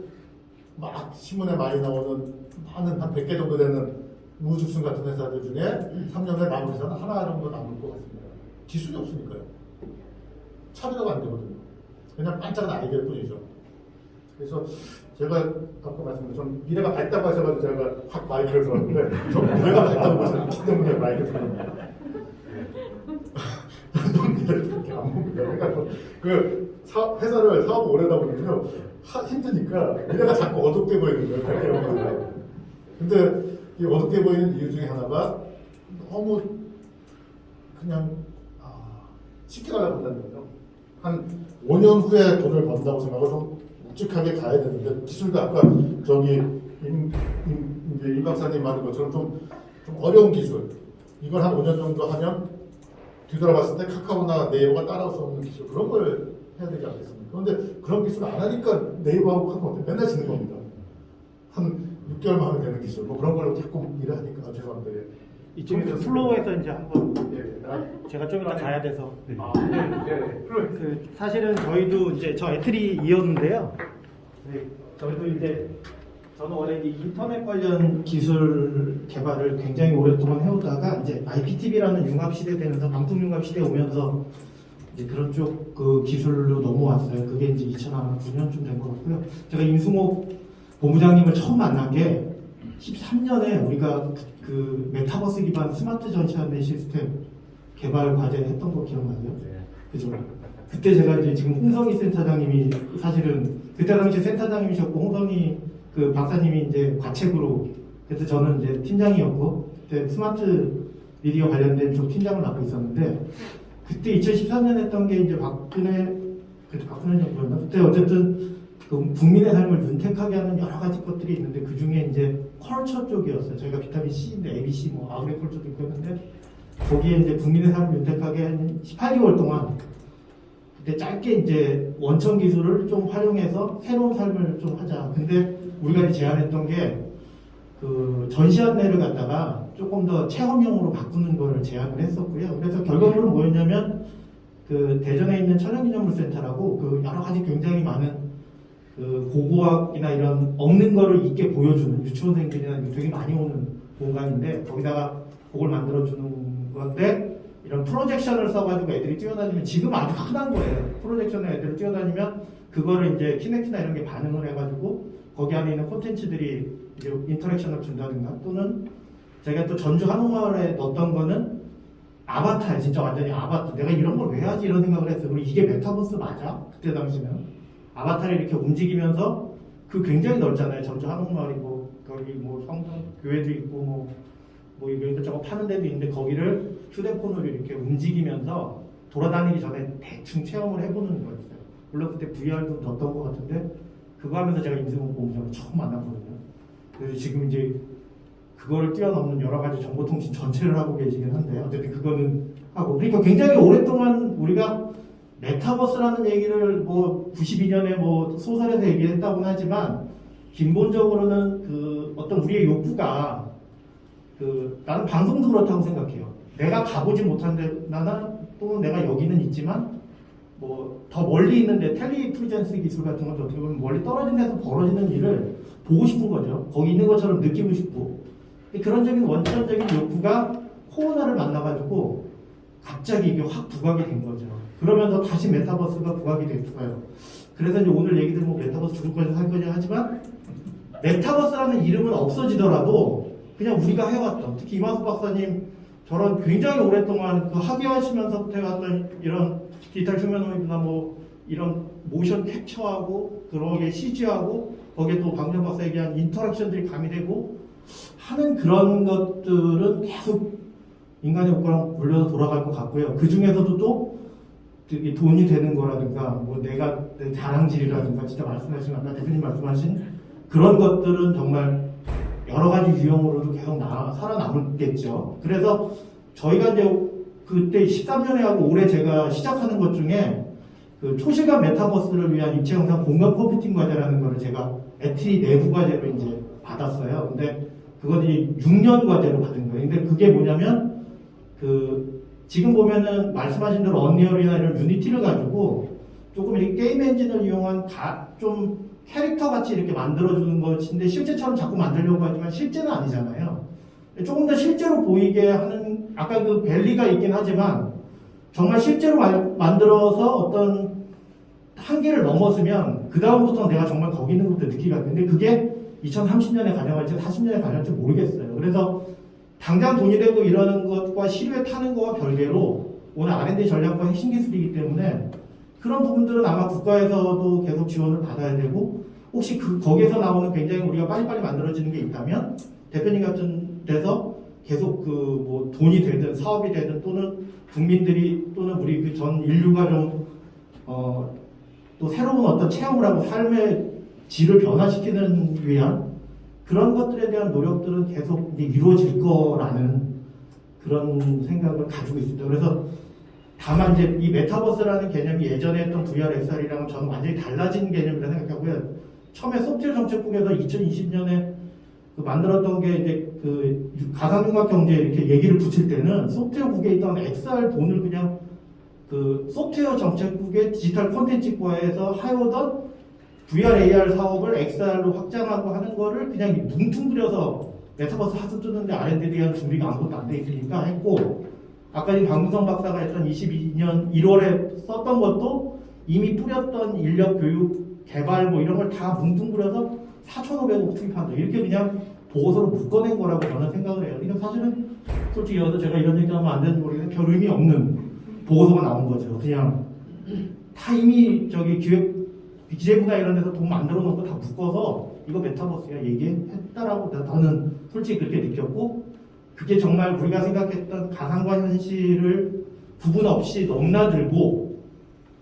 막 신문에 많이 나오는 많은 한 100개 정도 되는 우주승 같은 회사들 중에 3년에 남은 회사는 하나 정도 남을 것 같습니다. 기술이 없으니까요. 차별화가 안 되거든요. 그냥 반짝한 아이디어일 뿐이죠. 그래서 제가 아까 말씀드린 좀 미래가 밝다고 하셔가지고 제가 확 마이크를 들었는데 저 미래가 밝다고 보지 않기 때문에 마이크를 들었는데 미래를 그렇게 안 봅니다. 그러니까 그 회사를 사업 오래 하다 보면요 힘드니까 미래가 자꾸 어둡게 보이는 거예요. 밝게 보면. 근데 이 어둡게 보이는 이유 중에 하나가 너무 그냥 쉽게 가려고 한다는 거죠. 한 5년 후에 돈을 번다고 생각하고 좀 묵직하게 가야 되는데 기술도 아까 저기 임 박사님 말한 것처럼 좀 어려운 기술 이걸 한 5년 정도 하면 뒤돌아봤을 때 카카오나 네이버가 따라올 수 없는 기술 그런 걸 해야 되지 않겠습니까? 그런데 그런 기술을 안 하니까 네이버하고 카카오 맨날 지는 겁니다. 한 6개월만 하면 되는 기술 뭐 그런 걸로 자꾸 일을 하니까 죄송합니다. 예. 이쪽에서 플로우에서 이제 한번 제가 좀 이따 가야 돼서 그 사실은 저희도 이제 저 애트리이었는데요. 저희도 이제 저는 원래 이제 인터넷 관련 기술 개발을 굉장히 오랫동안 해오다가 이제 IPTV라는 융합 시대 되면서 방풍 융합 시대 오면서 이제 그런 쪽 그 기술로 넘어왔어요. 그게 이제 2009년쯤 된 것 같고요. 제가 임승옥 본부장님을 처음 만난 게 13년에 우리가 그 메타버스 기반 스마트 전시안내 시스템 개발 과제 했던 거 기억나요? 네. 그죠? 그때 제가 이제 지금 홍성희 센터장님이 사실은 그때 당시 센터장님이셨고 홍성희 그 박사님이 이제 과책으로 그때 저는 이제 팀장이었고 그때 스마트 미디어 관련된 쪽 팀장을 맡고 있었는데 그때 2013년 했던 게 이제 박근혜 정부였나? 그때 어쨌든 그 국민의 삶을 윤택하게 하는 여러 가지 것들이 있는데 그 중에 이제 컬처 쪽이었어요. 저희가 비타민 C인데 ABC 뭐 아그리컬처도 있고 했는데 거기에 이제 국민의 삶을 윤택하게 한 18개월 동안 그때 짧게 이제 원천 기술을 좀 활용해서 새로운 삶을 좀 하자. 근데 우리가 이제 제안했던 게 그 전시 안내를 갖다가 조금 더 체험형으로 바꾸는 걸 제안을 했었고요. 그래서 결과물은 뭐였냐면 그 대전에 있는 천연기념물센터라고 그 여러 가지 굉장히 많은 그 고고학이나 이런 없는 거를 있게 보여주는 유치원생들이나 되게 많이 오는 공간인데 거기다가 그걸 만들어주는 건데 이런 프로젝션을 써가지고 애들이 뛰어다니면 지금 아주 흔한 거예요. 프로젝션에 애들이 뛰어다니면 그거를 이제 키넥트나 이런 게 반응을 해가지고 거기 안에 있는 콘텐츠들이 이제 인터랙션을 준다든가 또는 제가 또 전주 한옥마을에 넣었던 거는 아바타야. 진짜 완전히 아바타. 내가 이런 걸 왜 하지 이런 생각을 했어요. 그리고 이게 메타버스 맞아? 그때 당시면 아바타를 이렇게 움직이면서 그 굉장히 넓잖아요. 전주 한옥마을이 뭐 거기 뭐 성당 교회도 있고 뭐 이것저것 파는 데도 있는데 거기를 휴대폰으로 이렇게 움직이면서 돌아다니기 전에 대충 체험을 해보는 거였어요. 물론 그때 VR도 넣었던 것 같은데 그거 하면서 제가 임승옥 본부장을 처음 만났거든요. 그래서 지금 이제 그거를 뛰어넘는 여러 가지 정보통신 전체를 하고 계시긴 한데 어쨌든 그거는 하고 그러니까 굉장히 오랫동안 우리가 메타버스라는 얘기를 뭐 92년에 뭐 소설에서 얘기했다고는 하지만 근본적으로는 그 어떤 우리의 욕구가 그 나는 방송도 그렇다고 생각해요. 내가 가보지 못한데 나는 또는 내가 여기는 있지만 뭐 더 멀리 있는데 텔리프리젠스 기술 같은 것도 어떻게 보면 멀리 떨어진 데서 벌어지는 일을 보고 싶은 거죠. 거기 있는 것처럼 느끼고 싶고. 그런 적인 원천적인 욕구가 코로나를 만나가지고 갑자기 이게 확 부각이 된 거죠. 그러면서 다시 메타버스가 부각이 됐어요. 그래서 이제 오늘 얘기들 뭐 메타버스 죽을 거냐 살 거냐 하지만 메타버스라는 이름은 없어지더라도 그냥 우리가 해왔던, 특히 이만수 박사님 저런 굉장히 오랫동안 그 학예하시면서부터 해왔던 이런 디지털 휴머노이드나 뭐 이런 모션 캡처하고 그러게 CG하고 거기에 또 박명 박사 얘기한 인터랙션들이 가미되고 하는 그런 것들은 계속 인간의 욕구랑 물려서 돌아갈 것 같고요. 그 중에서도 또 되게 돈이 되는 거라든가 뭐 내가 내 자랑질이라든가 진짜 말씀하신 아까 대표님 말씀하신 그런 것들은 정말 여러 가지 유형으로도 계속 살아남겠죠. 그래서 저희가 이제 그때 13년에 하고 올해 제가 시작하는 것 중에 그 초실감 메타버스를 위한 입체 영상 공간 컴퓨팅 과제라는 거를 제가 에트리 내부 과제로 이제 받았어요. 근데 그건 이제 6년 과제로 받은 거예요. 근데 그게 뭐냐면 그 지금 보면은 말씀하신 대로 언리얼이나 이런 유니티를 가지고 조금 이렇게 게임 엔진을 이용한 좀 캐릭터 같이 이렇게 만들어주는 것인데 실제처럼 자꾸 만들려고 하지만 실제는 아니잖아요. 조금 더 실제로 보이게 하는 아까 그 벨리가 있긴 하지만 정말 실제로 만들어서 어떤 한계를 넘었으면 그 다음부터 내가 정말 거기 있는 것도 느끼게 할 텐데 그게 2030년에 가능할지 40년에 가능할지 모르겠어요. 그래서 당장 돈이 되고 이러는 것과 시류에 타는 거와 별개로 오늘 R&D 전략과 핵심 기술이기 때문에 그런 부분들은 아마 국가에서도 계속 지원을 받아야 되고 혹시 거기에서 나오는 굉장히 우리가 빨리빨리 만들어지는 게 있다면 대표님 같은 데서 계속 그 뭐 돈이 되든 사업이 되든 또는 국민들이 또는 우리 그 전 인류가 좀 또 새로운 어떤 체험을 하고 삶의 질을 변화시키는 위한 그런 것들에 대한 노력들은 계속 이제 이루어질 거라는 그런 생각을 가지고 있습니다. 그래서 다만 이제 이 메타버스라는 개념이 예전에 했던 VR, XR이랑은 저는 완전히 달라진 개념이라고 생각하고요. 처음에 소프트웨어 정책국에서 2020년에 만들었던 게 이제 그 가상융합 경제 이렇게 얘기를 붙일 때는 소프트웨어국에 있던 XR 돈을 그냥 그 소프트웨어 정책국의 디지털 콘텐츠과에서 해오던 VR, AR 사업을 XR로 확장하고 하는 거를 그냥 뭉뚱그려서 메타버스 하수 뜨는데 R&D에 대한 준비가 아무것도 안 돼 있으니까 했고 아까 지금 박문성 박사가 했던 22년 1월에 썼던 것도 이미 뿌렸던 인력 교육 개발 뭐 이런 걸 다 뭉뚱그려서 4,500억 투입한다 이렇게 그냥 보고서로 묶어낸 거라고 저는 생각을 해요. 그러니까 사실은 솔직히 여기서 제가 이런 얘기하면 안 되는지 모르겠는데 별 의미 없는 보고서가 나온 거죠. 그냥 다 이미 저기 기재부나 이런 데서 돈 만들어 놓고 다 묶어서 이거 메타버스야 얘기했다라고 저는 솔직히 그렇게 느꼈고 그게 정말 우리가 생각했던 가상과 현실을 구분 없이 넘나들고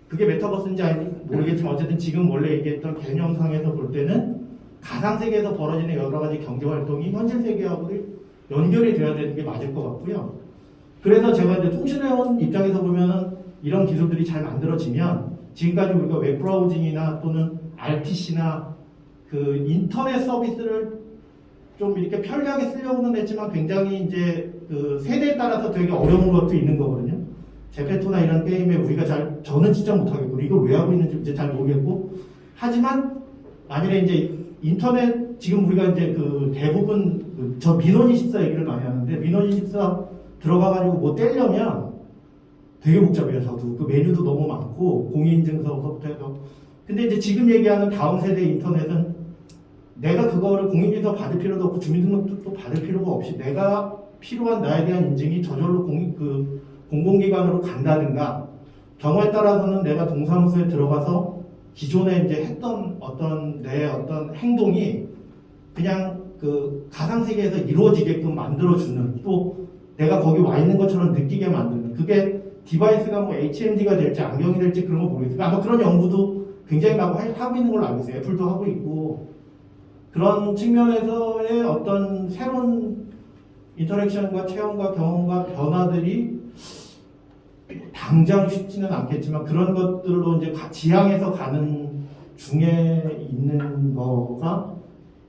그게 메타버스인지 아닌지 모르겠지만 어쨌든 지금 원래 얘기했던 개념상에서 볼 때는 가상세계에서 벌어지는 여러 가지 경제활동이 현실세계하고 연결이 돼야 되는 게 맞을 것 같고요. 그래서 제가 이제 통신회원 입장에서 보면은 이런 기술들이 잘 만들어지면 지금까지 우리가 웹브라우징이나 또는 RTC나 그 인터넷 서비스를 좀 이렇게 편리하게 쓰려고는 했지만 굉장히 이제 그 세대에 따라서 되게 어려운 것도 있는 거거든요. 제페토나 이런 게임에 우리가 저는 진짜 못하겠고 이걸 왜 하고 있는지 이제 잘 모르겠고 하지만 만일에 이제 인터넷 지금 우리가 이제 그 대부분 저 민원24 얘기를 많이 하는데 민원24 들어가가지고 뭐 떼려면 되게 복잡해요. 저도 그 메뉴도 너무 많고 공인인증서부터 해서 근데 이제 지금 얘기하는 다음 세대 인터넷은 내가 그거를 공인인증서 받을 필요도 없고 주민등록도 받을 필요가 없이 내가 필요한 나에 대한 인증이 저절로 공공기관으로 간다든가 경우에 따라서는 내가 동사무소에 들어가서 기존에 이제 했던 내 어떤 행동이 그냥 그 가상세계에서 이루어지게끔 만들어주는 또 내가 거기 와 있는 것처럼 느끼게 만드는 그게 디바이스가 뭐 HMD가 될지 안경이 될지 그런 거 모르겠어요. 아마 그런 연구도 굉장히 많고 하고 있는 걸로 알고 있어요. 애플도 하고 있고 그런 측면에서의 어떤 새로운 인터랙션과 체험과 경험과 변화들이 당장 쉽지는 않겠지만 그런 것들로 이제 지향해서 가는 중에 있는 거가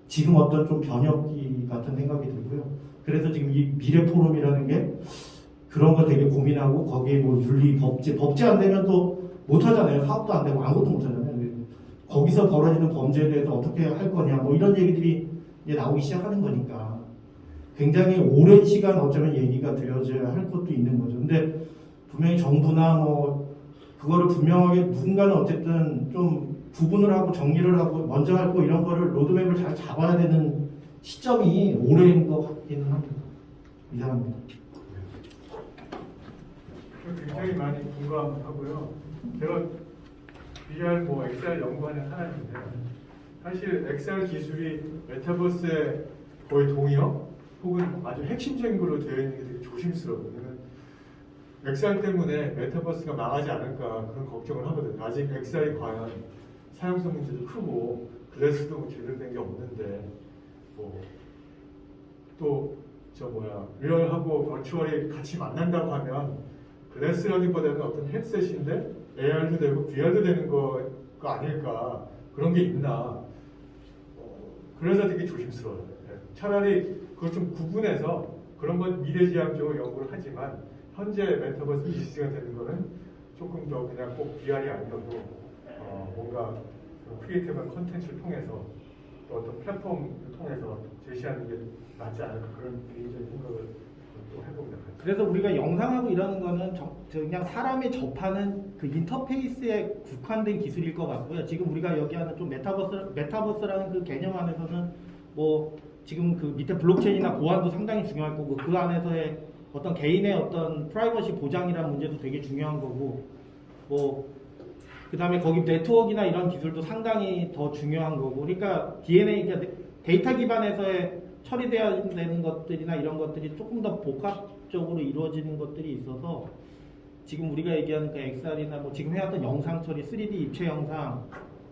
지금 어떤 좀 변혁기 같은 생각이 들고요. 그래서 지금 이 미래 포럼이라는 게 그런 거 되게 고민하고 거기에 뭐 윤리 법제 안 되면 또 못 하잖아요. 사업도 안 되고 아무것도 못 하잖아요. 거기서 벌어지는 범죄에 대해서 어떻게 할 거냐 뭐 이런 얘기들이 이제 나오기 시작하는 거니까 굉장히 오랜 시간 어쩌면 얘기가 되어져야 할 것도 있는 거죠. 근데 분명히 정부나 뭐 그거를 분명하게 누군가는 어쨌든 좀 구분을 하고 정리를 하고 먼저 할 거 이런 거를 로드맵을 잘 잡아야 되는 시점이 올해인 것 같기는 합니다. 이상합니다. 굉장히 많이 공감하고요. 제가 VR, 뭐 XR 연구하는 사람인데 사실 XR 기술이 메타버스의 거의 동의어 혹은 아주 핵심적인 걸로 되어 있는 게 되게 조심스러워요. XR 때문에 메타버스가 망하지 않을까 그런 걱정을 하거든요. 아직 XR이 과연 사용성 문제도 크고 글래스도 제대로 된 게 없는데 리얼하고 버추얼이 같이 만난다고 하면 글래스라기보다는 어떤 헤드셋인데 AR도 되고 VR도 되는 거가 아닐까 그런 게 있나 그래서 되게 조심스러워요. 차라리 그걸 좀 구분해서 그런 건 미래지향적으로 연구를 하지만 현재 메타버스 이슈가 되는 거는 조금 더 그냥 꼭 VR이 아니어도 뭔가 크리에이티브한 컨텐츠를 통해서 또 어떤 플랫폼을 통해서 제시하는 게 낫지 않을까 그런 개인적인 생각을 또 해봅니다. 그래서 우리가 영상하고 이러는 거는 그냥 사람이 접하는 그 인터페이스에 국한된 기술일 것 같고요. 지금 우리가 여기하는 좀 메타버스라는 그 개념 안에서는 뭐 지금 그 밑에 블록체인이나 보안도 상당히 중요할 거고 그 안에서의 어떤 개인의 어떤 프라이버시 보장이라는 문제도 되게 중요한 거고 그 다음에 거기 네트워크나 이런 기술도 상당히 더 중요한 거고 그러니까 그러니까 데이터 기반에서의 처리되어야 되는 것들이나 이런 것들이 조금 더 복합적으로 이루어지는 것들이 있어서 지금 우리가 얘기하는 그 XR이나 뭐 지금 해왔던 영상 처리, 3D 입체 영상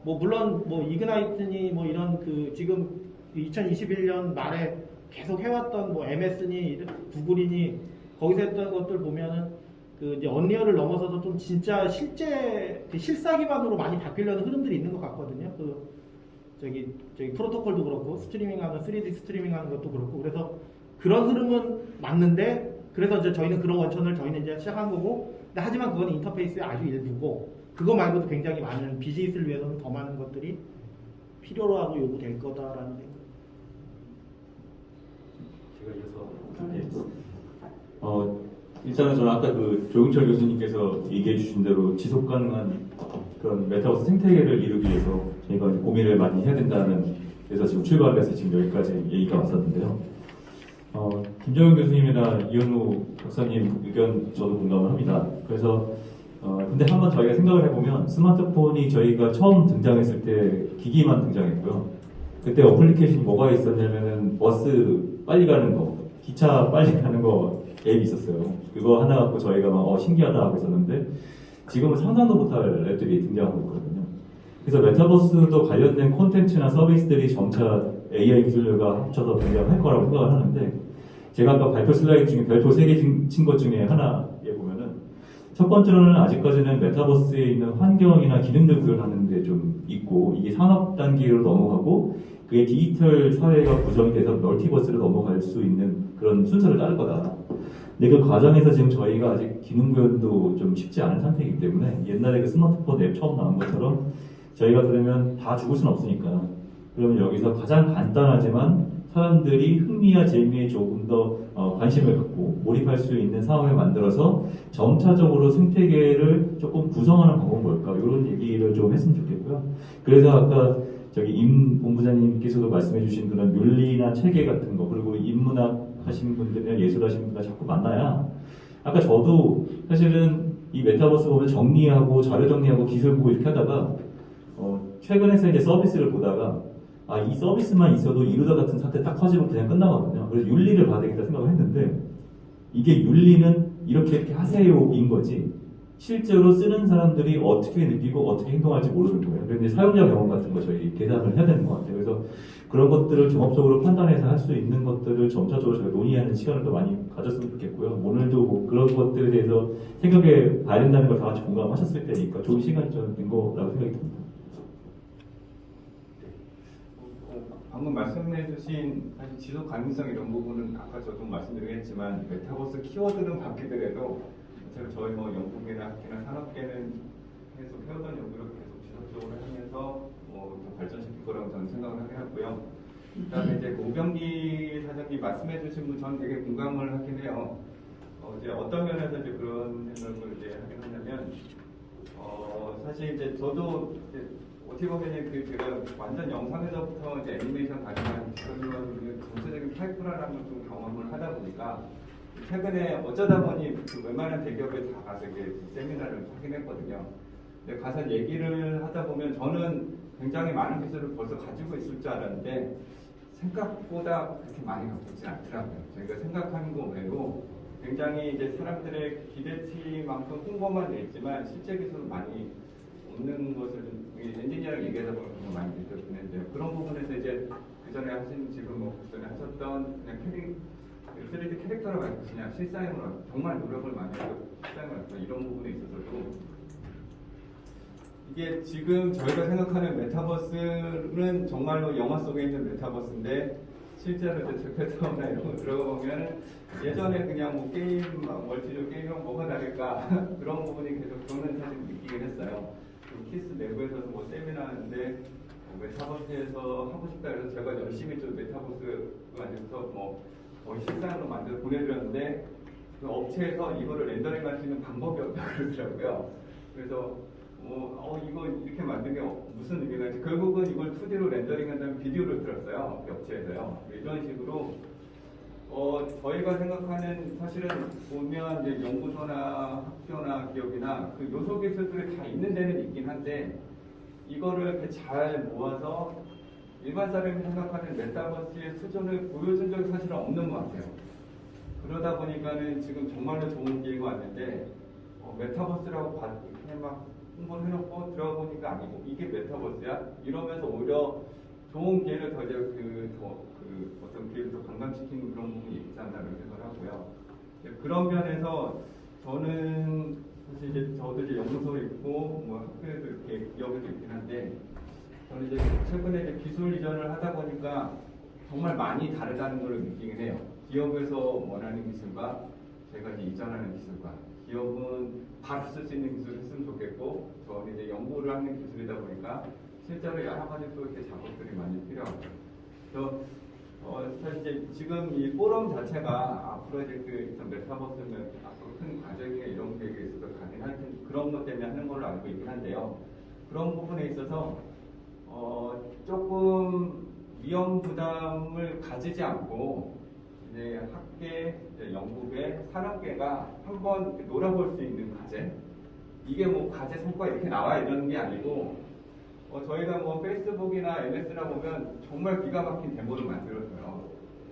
뭐 물론 뭐 이그나이트니 뭐 이런 그 지금 2021년 말에 계속 해왔던 뭐 MS니 구글이니 거기서 했던 것들 보면은 그 이제 언리얼을 넘어서서 좀 진짜 실제 그 실사 기반으로 많이 바뀌려는 흐름들이 있는 것 같거든요. 저기 프로토콜도 그렇고 스트리밍하는 3D 스트리밍하는 것도 그렇고 그래서 그런 흐름은 맞는데 그래서 이제 저희는 그런 원천을 저희는 이제 시작한 거고 근데 하지만 그건 인터페이스의 아주 일부고 그거 말고도 굉장히 많은 비즈니스를 위해서는 더 많은 것들이 필요로 하고 요구될 거다라는 생각. 제가 이어서 일단은 저는 아까 그 조용철 교수님께서 얘기해 주신 대로 지속 가능한 그런 메타버스 생태계를 이루기 위해서 저희가 고민을 많이 해야 된다는 데서 지금 출발을 해서 지금 여기까지 얘기가 왔었는데요. 김정은 교수님이나 이현우 박사님 의견 저도 공감을 합니다. 그래서 근데 한번 저희가 생각을 해보면 스마트폰이 저희가 처음 등장했을 때 기기만 등장했고요. 그때 어플리케이션이 뭐가 있었냐면은 버스 빨리 가는 거, 기차 빨리 가는 거 앱이 있었어요. 그거 하나 갖고 저희가 막 신기하다 하고 있었는데 지금은 상상도 못할 앱들이 등장하고 있거든요. 그래서 메타버스도 관련된 콘텐츠나 서비스들이 점차 AI 기술과 합쳐서 등장할 거라고 생각을 하는데 제가 아까 발표 슬라이드 중에 별표 3개 친 것 중에 하나에 보면은 첫 번째로는 아직까지는 메타버스에 있는 환경이나 기능들 구현하는 데 좀 있고 이게 산업 단계로 넘어가고 그게 디지털 사회가 구성이 돼서 멀티버스로 넘어갈 수 있는 그런 순서를 따를 거다. 근데 그 과정에서 지금 저희가 아직 기능 구현도 좀 쉽지 않은 상태이기 때문에 옛날에 그 스마트폰 앱 처음 나온 것처럼 저희가 그러면 다 죽을 수는 없으니까 그러면 여기서 가장 간단하지만 사람들이 흥미와 재미에 조금 더 관심을 갖고 몰입할 수 있는 상황을 만들어서 점차적으로 생태계를 조금 구성하는 방법은 뭘까 이런 얘기를 좀 했으면 좋겠고요. 그래서 아까 임 본부장님께서도 말씀해주신 그런 윤리나 체계 같은 거 그리고 인문학 하시는 분들이나 예술 하시는 분들 자꾸 만나야 아까 저도 사실은 이 메타버스 보면 정리하고 자료 정리하고 기술 보고 이렇게 하다가 최근에서 이제 서비스를 보다가 이 서비스만 있어도 이루다 같은 사태 딱 터지면 그냥 끝나거든요. 그래서 윤리를 봐야 되겠다 생각을 했는데 이게 윤리는 이렇게 하세요인 거지 실제로 쓰는 사람들이 어떻게 느끼고 어떻게 행동할지 모르는 거예요. 그런데 사용자 경험 같은 거 저희 계산을 해야 되는 것 같아요. 그래서 그런 것들을 종합적으로 판단해서 할 수 있는 것들을 점차적으로 저희가 논의하는 시간을 더 많이 가졌으면 좋겠고요. 오늘도 뭐 그런 것들에 대해서 생각해 봐야 된다는 걸 다 같이 공감하셨을 테니까 좋은 시간이 된 거라고 생각이 듭니다. 방금 말씀해주신 사실 지속 가능성 이런 부분은 아까 저도 말씀드리긴 했지만 메타버스 키워드는 바뀌더라도 저희 뭐 연구계나 학계나 산업계는 계속 해오던 연구를 계속 지속적으로 하면서 더 발전시킬 거라고 저는 생각을 하긴 하고요. 그다음에 이제 오병기 사장님 말씀해주신 분 저는 되게 공감을 하긴 해요. 이제 어떤 면에서 이제 그런 생각을 이제 하긴 하냐면 사실 이제 저도 이제 어떻게 보면 그 제가 완전 영상에서부터 이제 애니메이션 가지만 그런 전체적인 파이프라는 걸 좀 경험을 하다 보니까 최근에 어쩌다 보니 그 웬만한 대기업에 다 가서 이렇게 세미나를 하긴 했거든요. 근데 가서 얘기를 하다 보면 저는 굉장히 많은 기술을 벌써 가지고 있을 줄 알았는데 생각보다 그렇게 많이 갖고 있지 않더라고요. 저희가 생각하는 거 외로 굉장히 이제 사람들의 기대치만큼 홍보만 냈지만 실제 기술은 많이 없는 것을 엔지니어랑 얘기하다 보면 많이 느껴지는데요. 그런 부분에서 이제 그 전에 하신 지금 그 전에 하셨던 그냥 3D 캐릭터로 말고 그냥 실사용으로 정말 노력을 많이 하고 실사용을 했던 이런 부분에 있어서도 이게 지금 저희가 생각하는 메타버스는 정말로 영화 속에 있는 메타버스인데 실제로 이제 제페타운이나 이런 거 들어가 보면 예전에 그냥 뭐 게임, 멀티조 게임이랑 뭐가 다를까 그런 부분이 계속 저는 사실 느끼긴 했어요. 키스 내부에서도 뭐 세미나 하는데 메타버스에서 하고 싶다 해서 제가 열심히 좀 메타버스 만들어서 뭐 거의 실상으로 만들어 보내드렸는데 그 업체에서 이거를 렌더링할 수 있는 방법이 없다고 그러더라고요. 그래서 이거 이렇게 만든 게 무슨 의미가 있지? 결국은 이걸 2D로 렌더링한 다음에 비디오를 들었어요. 그 업체에서요. 이런 식으로 저희가 생각하는 사실은 보면 이제 연구소나 학교나 기업이나 그 요소 기술들이 다 있는 데는 있긴 한데 이거를 이렇게 잘 모아서 일반 사람이 생각하는 메타버스의 수준을 보여준 적이 사실은 없는 것 같아요. 그러다 보니까는 지금 정말로 좋은 기회가 왔는데 메타버스라고 그냥 막 홍보를 해놓고 들어가 보니까 아니고 이게 메타버스야? 이러면서 오히려 좋은 기회를 더 이제 어떤 기회를 더 관광시키는 그런 부분이 있지 않나 그런 생각을 하고요. 그런 면에서 저는 사실 이제 저도 이제 연구소에 있고 뭐 학교에도 이렇게 기업에도 있긴 한데 저는 이제 최근에 이제 기술 이전을 하다 보니까 정말 많이 다르다는 걸 느끼긴 해요. 기업에서 원하는 기술과 제가 이제 이전하는 기술과 기업은 바로 쓸 수 있는 기술을 했으면 좋겠고 저는 이제 연구를 하는 기술이다 보니까 실제로 여러 가지 또 이렇게 작업들이 많이 필요하고 그래서 사실 이제 지금 이 포럼 자체가 앞으로 이제 그 메타버스는 앞으로 큰 과정이나 이런 계획에 있어서 가긴 할 텐데 그런 것 때문에 하는 걸로 알고 있긴 한데요. 그런 부분에 있어서 조금 위험 부담을 가지지 않고 이제 학계, 이제 연구계, 산업계가 한번 놀아볼 수 있는 과제. 이게 뭐 과제 성과 이렇게 나와 이러는 게 아니고 저희가 뭐 페이스북이나 MS나 보면 정말 기가 막힌 데모를 만들었어요.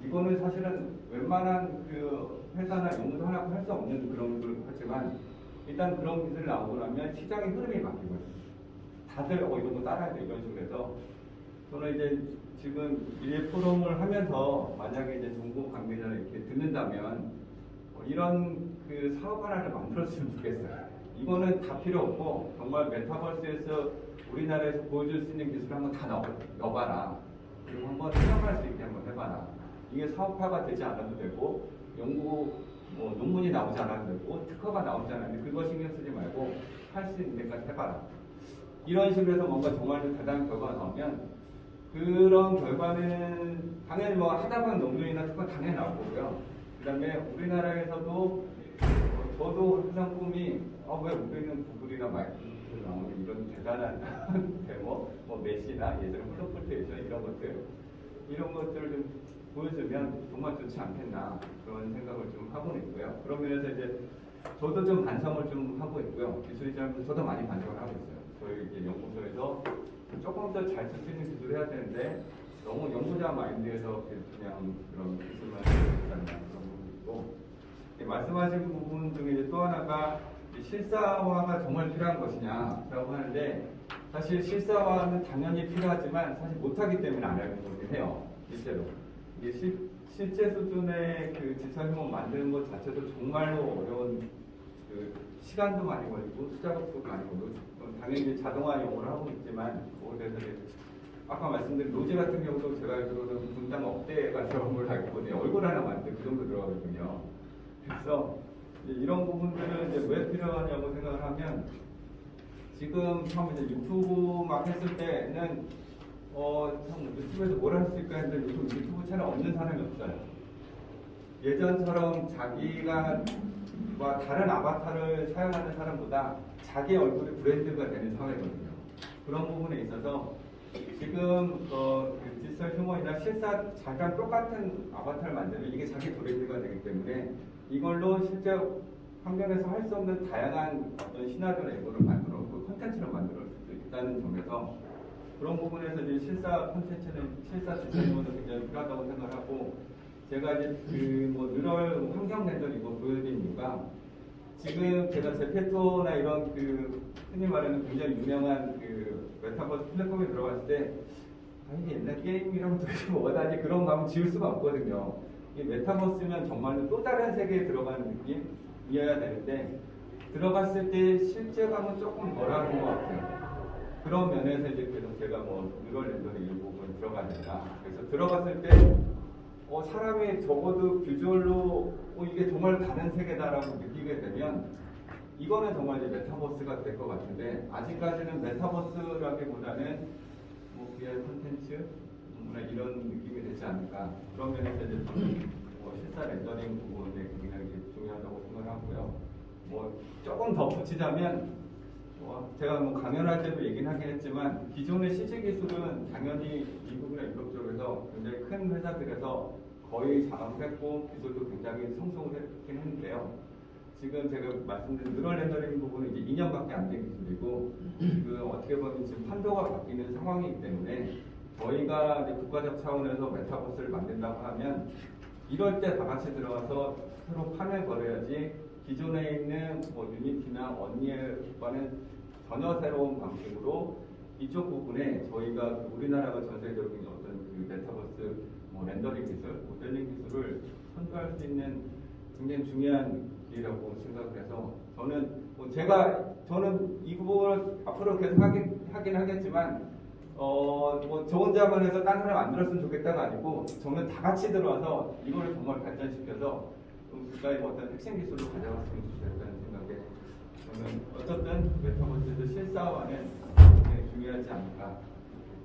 이거는 사실은 웬만한 그 회사나 연구소 하나 할 수 없는 그런 걸 하지만 일단 그런 기술이 나오고 나면 시장의 흐름이 바뀌거든요. 다들 이런 거 따라야 돼 이런 식으로 해서 저는 이제 지금 미래 포럼을 하면서 만약에 이제 정보 관계자를 이렇게 듣는다면 이런 그 사업 하나를 만들었으면 좋겠어요. 이거는 다 필요 없고 정말 메타버스에서 우리나라에서 보여줄 수 있는 기술을 한번 다 넣어봐라. 그리고 한번 실험할 수 있게 한번 해봐라. 이게 사업화가 되지 않아도 되고 연구 뭐 논문이 나오지 않아도 되고 특허가 나오지 않았는데 그거 신경 쓰지 말고 할 수 있는 데까지 해봐라. 이런 식으로 해서 뭔가 정말 대단한 결과가 나오면 그런 결과는 당연히 뭐 하다 보면 논문이나 특허 당연히 나올 거고요. 그 다음에 우리나라에서도 저도 항상 꿈이 왜 우리는 구글이나 마이크로소프트 나오는 이런 대단한 데모, 뭐 메시나 예전에 홀로폴테이션 이런 것들을 좀 보여주면 정말 좋지 않겠나 그런 생각을 좀 하고 있고요. 그런 면에서 이제 저도 좀 반성을 좀 하고 있고요. 기술이자면서 저도 많이 반성을 하고 있어요. 저희 이제 연구소에서 조금 더 잘 쓸 수 있는 기술을 해야 되는데 너무 연구자 마인드에서 그냥 그런 기술만 하는 그런 부분이 있고 말씀하신 부분 중에 이제 또 하나가 실사화가 정말 필요한 것이냐라고 하는데 사실 실사화는 당연히 필요하지만 사실 못하기 때문에 안 하는 거긴 해요. 실제로 이게 실제 수준의 그 지상용을 만드는 것 자체도 정말로 어려운 그 시간도 많이 걸리고 투자금도 많이 걸리고 당연히 자동화용으로 하고 있지만 그래서 아까 말씀드린 로지 같은 경우도 제가 알기로는 분당 억대가 들어간 걸 알고 있거든요. 얼굴 하나 만들 그 정도 들어가거든요. 그래서 이런 부분들은 이제 왜 필요하냐고 생각을 하면 지금 처음 이제 유튜브 막 했을 때는 참 유튜브에서 뭘 할 수 있을까 했는데 요즘 유튜브 채널 없는 사람이 없어요. 예전처럼 자기가 다른 아바타를 사용하는 사람보다 자기 얼굴이 브랜드가 되는 사회거든요. 그런 부분에 있어서 지금 그 디지털 휴머이나 실사 잠깐 똑같은 아바타를 만들면 이게 자기 브랜드가 되기 때문에 이걸로 실제 환경에서 할 수 없는 다양한 어떤 시나리오 내부를 만들어 그 콘텐츠를 만들 수 있다는 점에서 그런 부분에서 이제 실사 콘텐츠는 실사 디자인으로 굉장히 필요하다고 생각하고 제가 이제 늘럴 환경 렌더링 이거 보여드린 이유가 지금 제가 제페토나 이런 흔히 말하는 굉장히 유명한 메타버스 플랫폼에 들어갔을 때 이게 옛날 게임이라고 도대체 뭐다지 그런 마음을 지울 수가 없거든요. 이 메타버스면 정말로 또 다른 세계에 들어가는 느낌이어야 되는데 들어갔을 때 실제감은 조금 덜한 것 같아요. 그런 면에서 이제 계속 제가 뉴럴 렌더링 일부분 들어가야 된다. 그래서 들어갔을 때 사람이 적어도 비주얼로 이게 정말 다른 세계다라고 느끼게 되면 이거는 정말 이제 메타버스가 될 것 같은데 아직까지는 메타버스라기보다는 VR 콘텐츠 이런 느낌이 되지 않을까. 그런 면에서 이제 실사 렌더링 부분에 굉장히 중요하다고 생각하고요. 조금 더 붙이자면 제가 강연할 때도 얘기는 하긴 했지만 기존의 CG 기술은 당연히 미국이나 유럽 쪽에서 굉장히 큰 회사들에서 거의 장악을 했고 기술도 굉장히 성숙을 했긴 했는데요. 지금 제가 말씀드린 뉴럴 렌더링 부분은 이제 2년밖에 안 된 기술이고 어떻게 보면 지금 판도가 바뀌는 상황이기 때문에 저희가 이제 국가적 차원에서 메타버스를 만든다고 하면 이럴 때 다 같이 들어가서 새로 판을 걸어야지 기존에 있는 유니티나 언리얼과는 전혀 새로운 방식으로 이쪽 부분에 저희가 우리나라가 전 세계적인 어떤 메타버스 렌더링 기술, 모델링 기술을 선도할 수 있는 굉장히 중요한 기회라고 생각을 해서 저는 이 부분을 앞으로 계속 하긴 하겠지만 저 혼자만 해서 딴 사람 안 들었으면 좋겠다가 아니고 저는 다 같이 들어와서 이거를 정말 발전시켜서 국가의 어떤 핵심 기술로 가져갔으면 좋겠다는 생각에 저는 어쨌든 메타버스에서 실사화는 굉장히 중요하지 않을까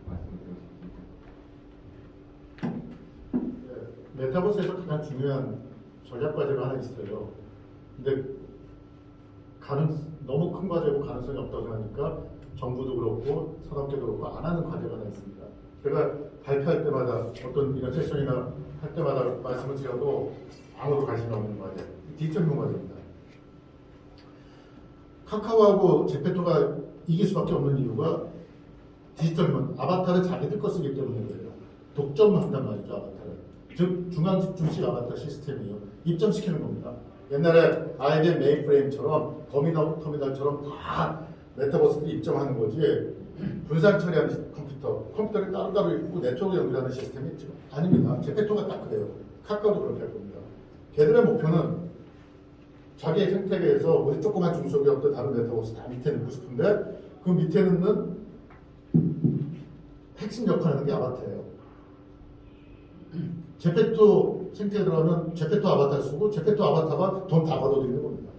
말씀드리고 싶습니다. 메타버스에서 가장 중요한 전략 과제가 하나 있어요. 근데 너무 큰 과제고 가능성이 없다고 생각하니까 정부도 그렇고 산업계도 그렇고 안 하는 과제가 하나 있습니다. 제가 발표할 때마다 어떤 이런 세션이나 할 때마다 말씀을 드려도 아무도 관심이 없는 과제, 디지털 휴먼 과제입니다. 카카오하고 제페토가 이길 수밖에 없는 이유가 디지털 휴먼, 아바타를 자기들 거 쓰기 때문에 그래요. 독점한단 말이죠, 아바타를. 즉 중앙 집중식 아바타 시스템이에요. 입점시키는 겁니다. 옛날에 IBM 메인프레임처럼 터미널처럼 다 메타버스들이 입점하는 거지 분산 처리하는 컴퓨터를 따로따로 있고 네트워크 연결하는 시스템이 지금 아닙니다. 제페토가 딱 그래요. 카카오도 그렇게 할 겁니다. 걔들의 목표는 자기의 생태계에서 우리 조그만 중소기업들 다른 메타버스 다 밑에 넣고 싶은데 그 밑에 넣는 핵심 역할을 하는 게 아바타예요. 제페토 생태계 들어가면 제페토 아바타 쓰고 제페토 아바타가 돈 다 걷어들이는 겁니다.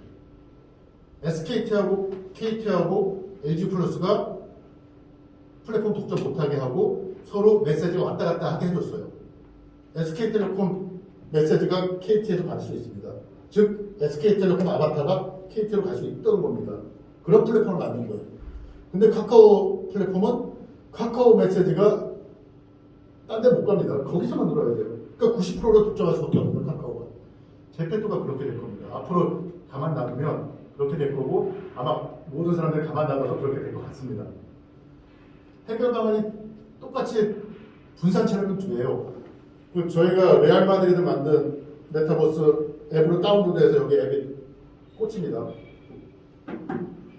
SKT하고 KT하고 LG플러스가 플랫폼 독점 못하게 하고 서로 메시지가 왔다 갔다 하게 해줬어요. SK텔레콤 메시지가 KT에서 받을 수 있습니다. 즉 SK텔레콤 아바타가 KT로 갈 수 있다는 겁니다. 그런 플랫폼을 만든 거예요. 근데 카카오 플랫폼은 카카오 메시지가 딴 데 못 갑니다. 거기서 만들어야 돼요. 그러니까 90%를 독점할 수밖에 없는 카카오가. 제페토가 그렇게 될 겁니다. 앞으로 가만 놔두면 그렇게 될 거고 아마 모든 사람들이 가만 놔둬서 그렇게 될 것 같습니다. 해결 방안이 똑같이 분산 처리는 돼요. 저희가 레알 마드리드 만든 메타버스 앱으로 다운로드해서 여기 앱이 꽂힙니다.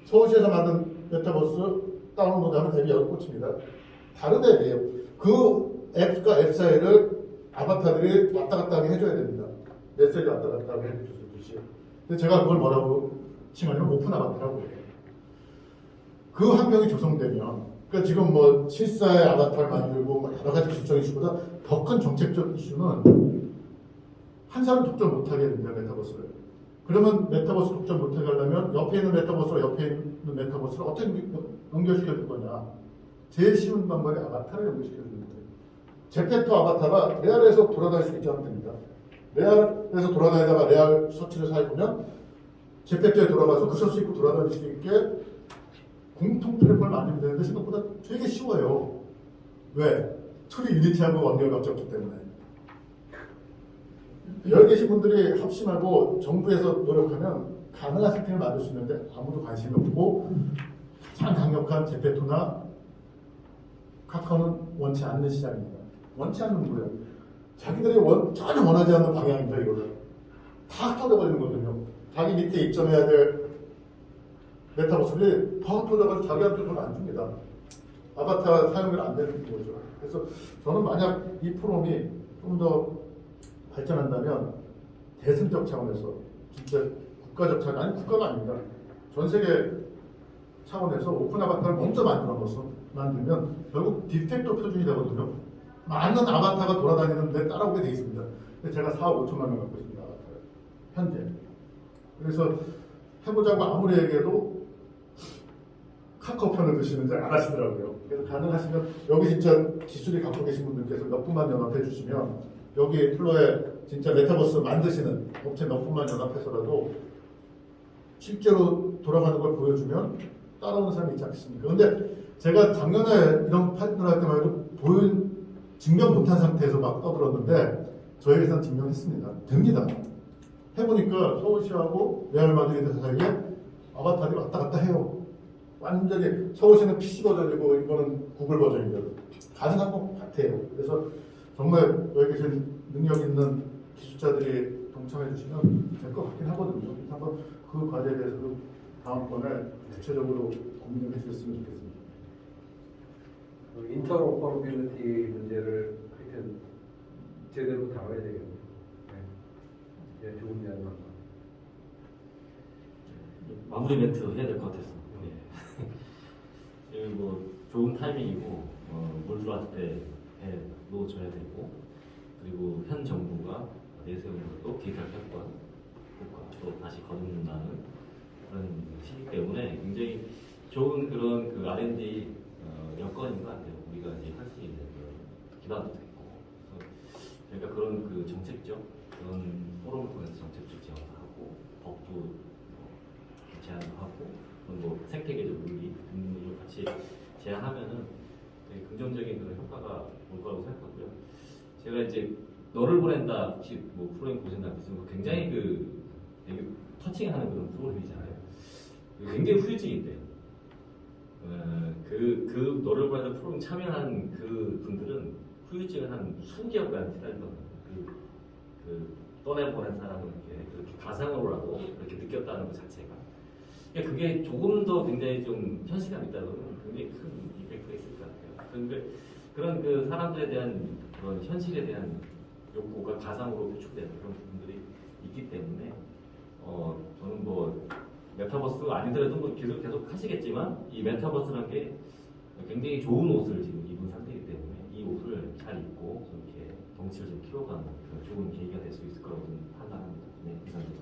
서울시에서 만든 메타버스 다운로드하면 앱이 여기 꽂힙니다. 다른 앱이에요. 그 앱과 앱 사이를 아바타들이 왔다 갔다 하게 해줘야 됩니다. 메시지 왔다 갔다 하게 해주듯이. 근데 제가 그걸 뭐라고 칭하냐면 오픈 아바타라고 해요. 그 환경이 조성되면, 그러니까 지금 뭐 실사의 아바타를 만들고 여러 가지 기술적인 이슈보다 더 큰 정책적 이슈는 한 사람 독점 못하게 됩니다, 메타버스를. 그러면 메타버스 독점 못하게 하려면 옆에 있는 메타버스와 옆에 있는 메타버스를 어떻게 연결시켜 줄 거냐. 제일 쉬운 방법이 아바타를 연결시켜주는 거예요. 제페토 아바타가 레알에서 돌아다닐 수 있게 하면 됩니다. 레알에서 돌아다니다가 레알 서치를 사입으면 제페토에 돌아가서 그 서치 입고 돌아다닐 수 있게 공통 플랫폼을 만들면 되는데 생각보다 되게 쉬워요. 왜? 툴이 유니티하고 원리얼 같이 없기 때문에. 여기 계신 분들이 합심하고 정부에서 노력하면 가능한 시스템을 만들 수 있는데 아무도 관심이 없고 가장 강력한 제페토나 카카오는 원치 않는 시장입니다. 원치 않는 거예요. 자기들이 전혀 원하지 않는 방향입니다. 이거를 다 터져버리는 거거든요. 자기 밑에 입점해야 될 메타버스들이 더 터져가지고 자기한테 돈 안 줍니다. 아바타 사용이 안 되는 거죠. 그래서 저는 만약 이 프롬이 좀 더 발전한다면 대승적 차원에서 진짜 국가적 차원, 아니 국가가 아닙니다. 전 세계 차원에서 오픈 아바타를 먼저 만들면 결국 디텍터 표준이 되거든요. 많은 아바타가 돌아다니는데 따라오게 돼 있습니다. 근데 제가 4억 5천만 명 갖고 있습니다. 아바타를. 현재. 그래서 해보자고 아무리 얘기해도 카카오 편을 드시는지 안 하시더라고요. 그래서 가능하시면 여기 진짜 기술이 갖고 계신 분들께서 몇 분만 연합해 주시면 여기 플로에 진짜 메타버스 만드시는 업체 몇 분만 연합해서라도 실제로 돌아가는 걸 보여주면 따라오는 사람이 있지 않겠습니까? 근데 제가 작년에 이런 파트너 할 때만 해도 증명 못한 상태에서 막 떠들었는데 저희 회사는 증명했습니다. 됩니다. 해보니까 서울시하고 레알 마드리드 사이에 아바타들이 왔다 갔다 해요. 완전히 서울시는 PC 버전이고 이거는 구글 버전입니다. 가능한 것 같아요. 그래서 정말 여기 계신 능력 있는 기술자들이 동참해 주시면 될 것 같긴 하거든요. 한번 그 과제에 대해서도 다음번에 구체적으로 고민을 해주셨으면 좋겠습니다. 인터로퍼러빌리티 문제를 하여튼 제대로 다뤄야 되겠네요. 네, 좋은 이야기 같다. 마무리 멘트 해야 될 것 같아서. 네. 뭐 좋은 타이밍이고 물 들어왔을 때 놓쳐야 되고 그리고 현 정부가 내세우는 것도 디지털 패권 국가 또 다시 거듭난다는 그런 시기 때문에 굉장히 좋은 그런 그 R&D 여건인 것 같아요. 우리가 이제 할 수 있는 그런 기반도 됐고 그러니까 그런 그 정책적 그런 포럼을 통해서 정책적 제안도 하고 법도 제안도 하고 뭐 생태계적 논리 등을 같이 제안하면은 되게 긍정적인 그런 효과가 올 거라고 생각하고요. 제가 이제 너를 보낸다 혹시 뭐 프로그램 보신다 하시면 굉장히 그 되게 터칭하는 그런 프로그램이잖아요. 굉장히 후유증인데요. 그 너를 보낸다 프로그램 참여한 그 분들은 후유증을 한 수개월간 기다렸거든요. 그 떠내보낸 사람은 그렇게 가상으로라도 그렇게 느꼈다는 것 자체가. 그러니까 그게 조금 더 굉장히 좀 현실감 있다면 굉장히 큰 이펙트가 있을 것 같아요. 그런데 그런 그 사람들에 대한 그런 현실에 대한 욕구가 가상으로 표출되는 그런 부분들이 있기 때문에 저는 뭐 메타버스 아니더라도 뭐 계속 하시겠지만 이 메타버스라는 게 굉장히 좋은 옷을 지금 입은 상태이기 때문에 이 옷을 잘 입고 이렇게 덩치를 좀 키워가는 그런 좋은 계기가 될 수 있을 거라고 판단합니다. 네, 이상입니다.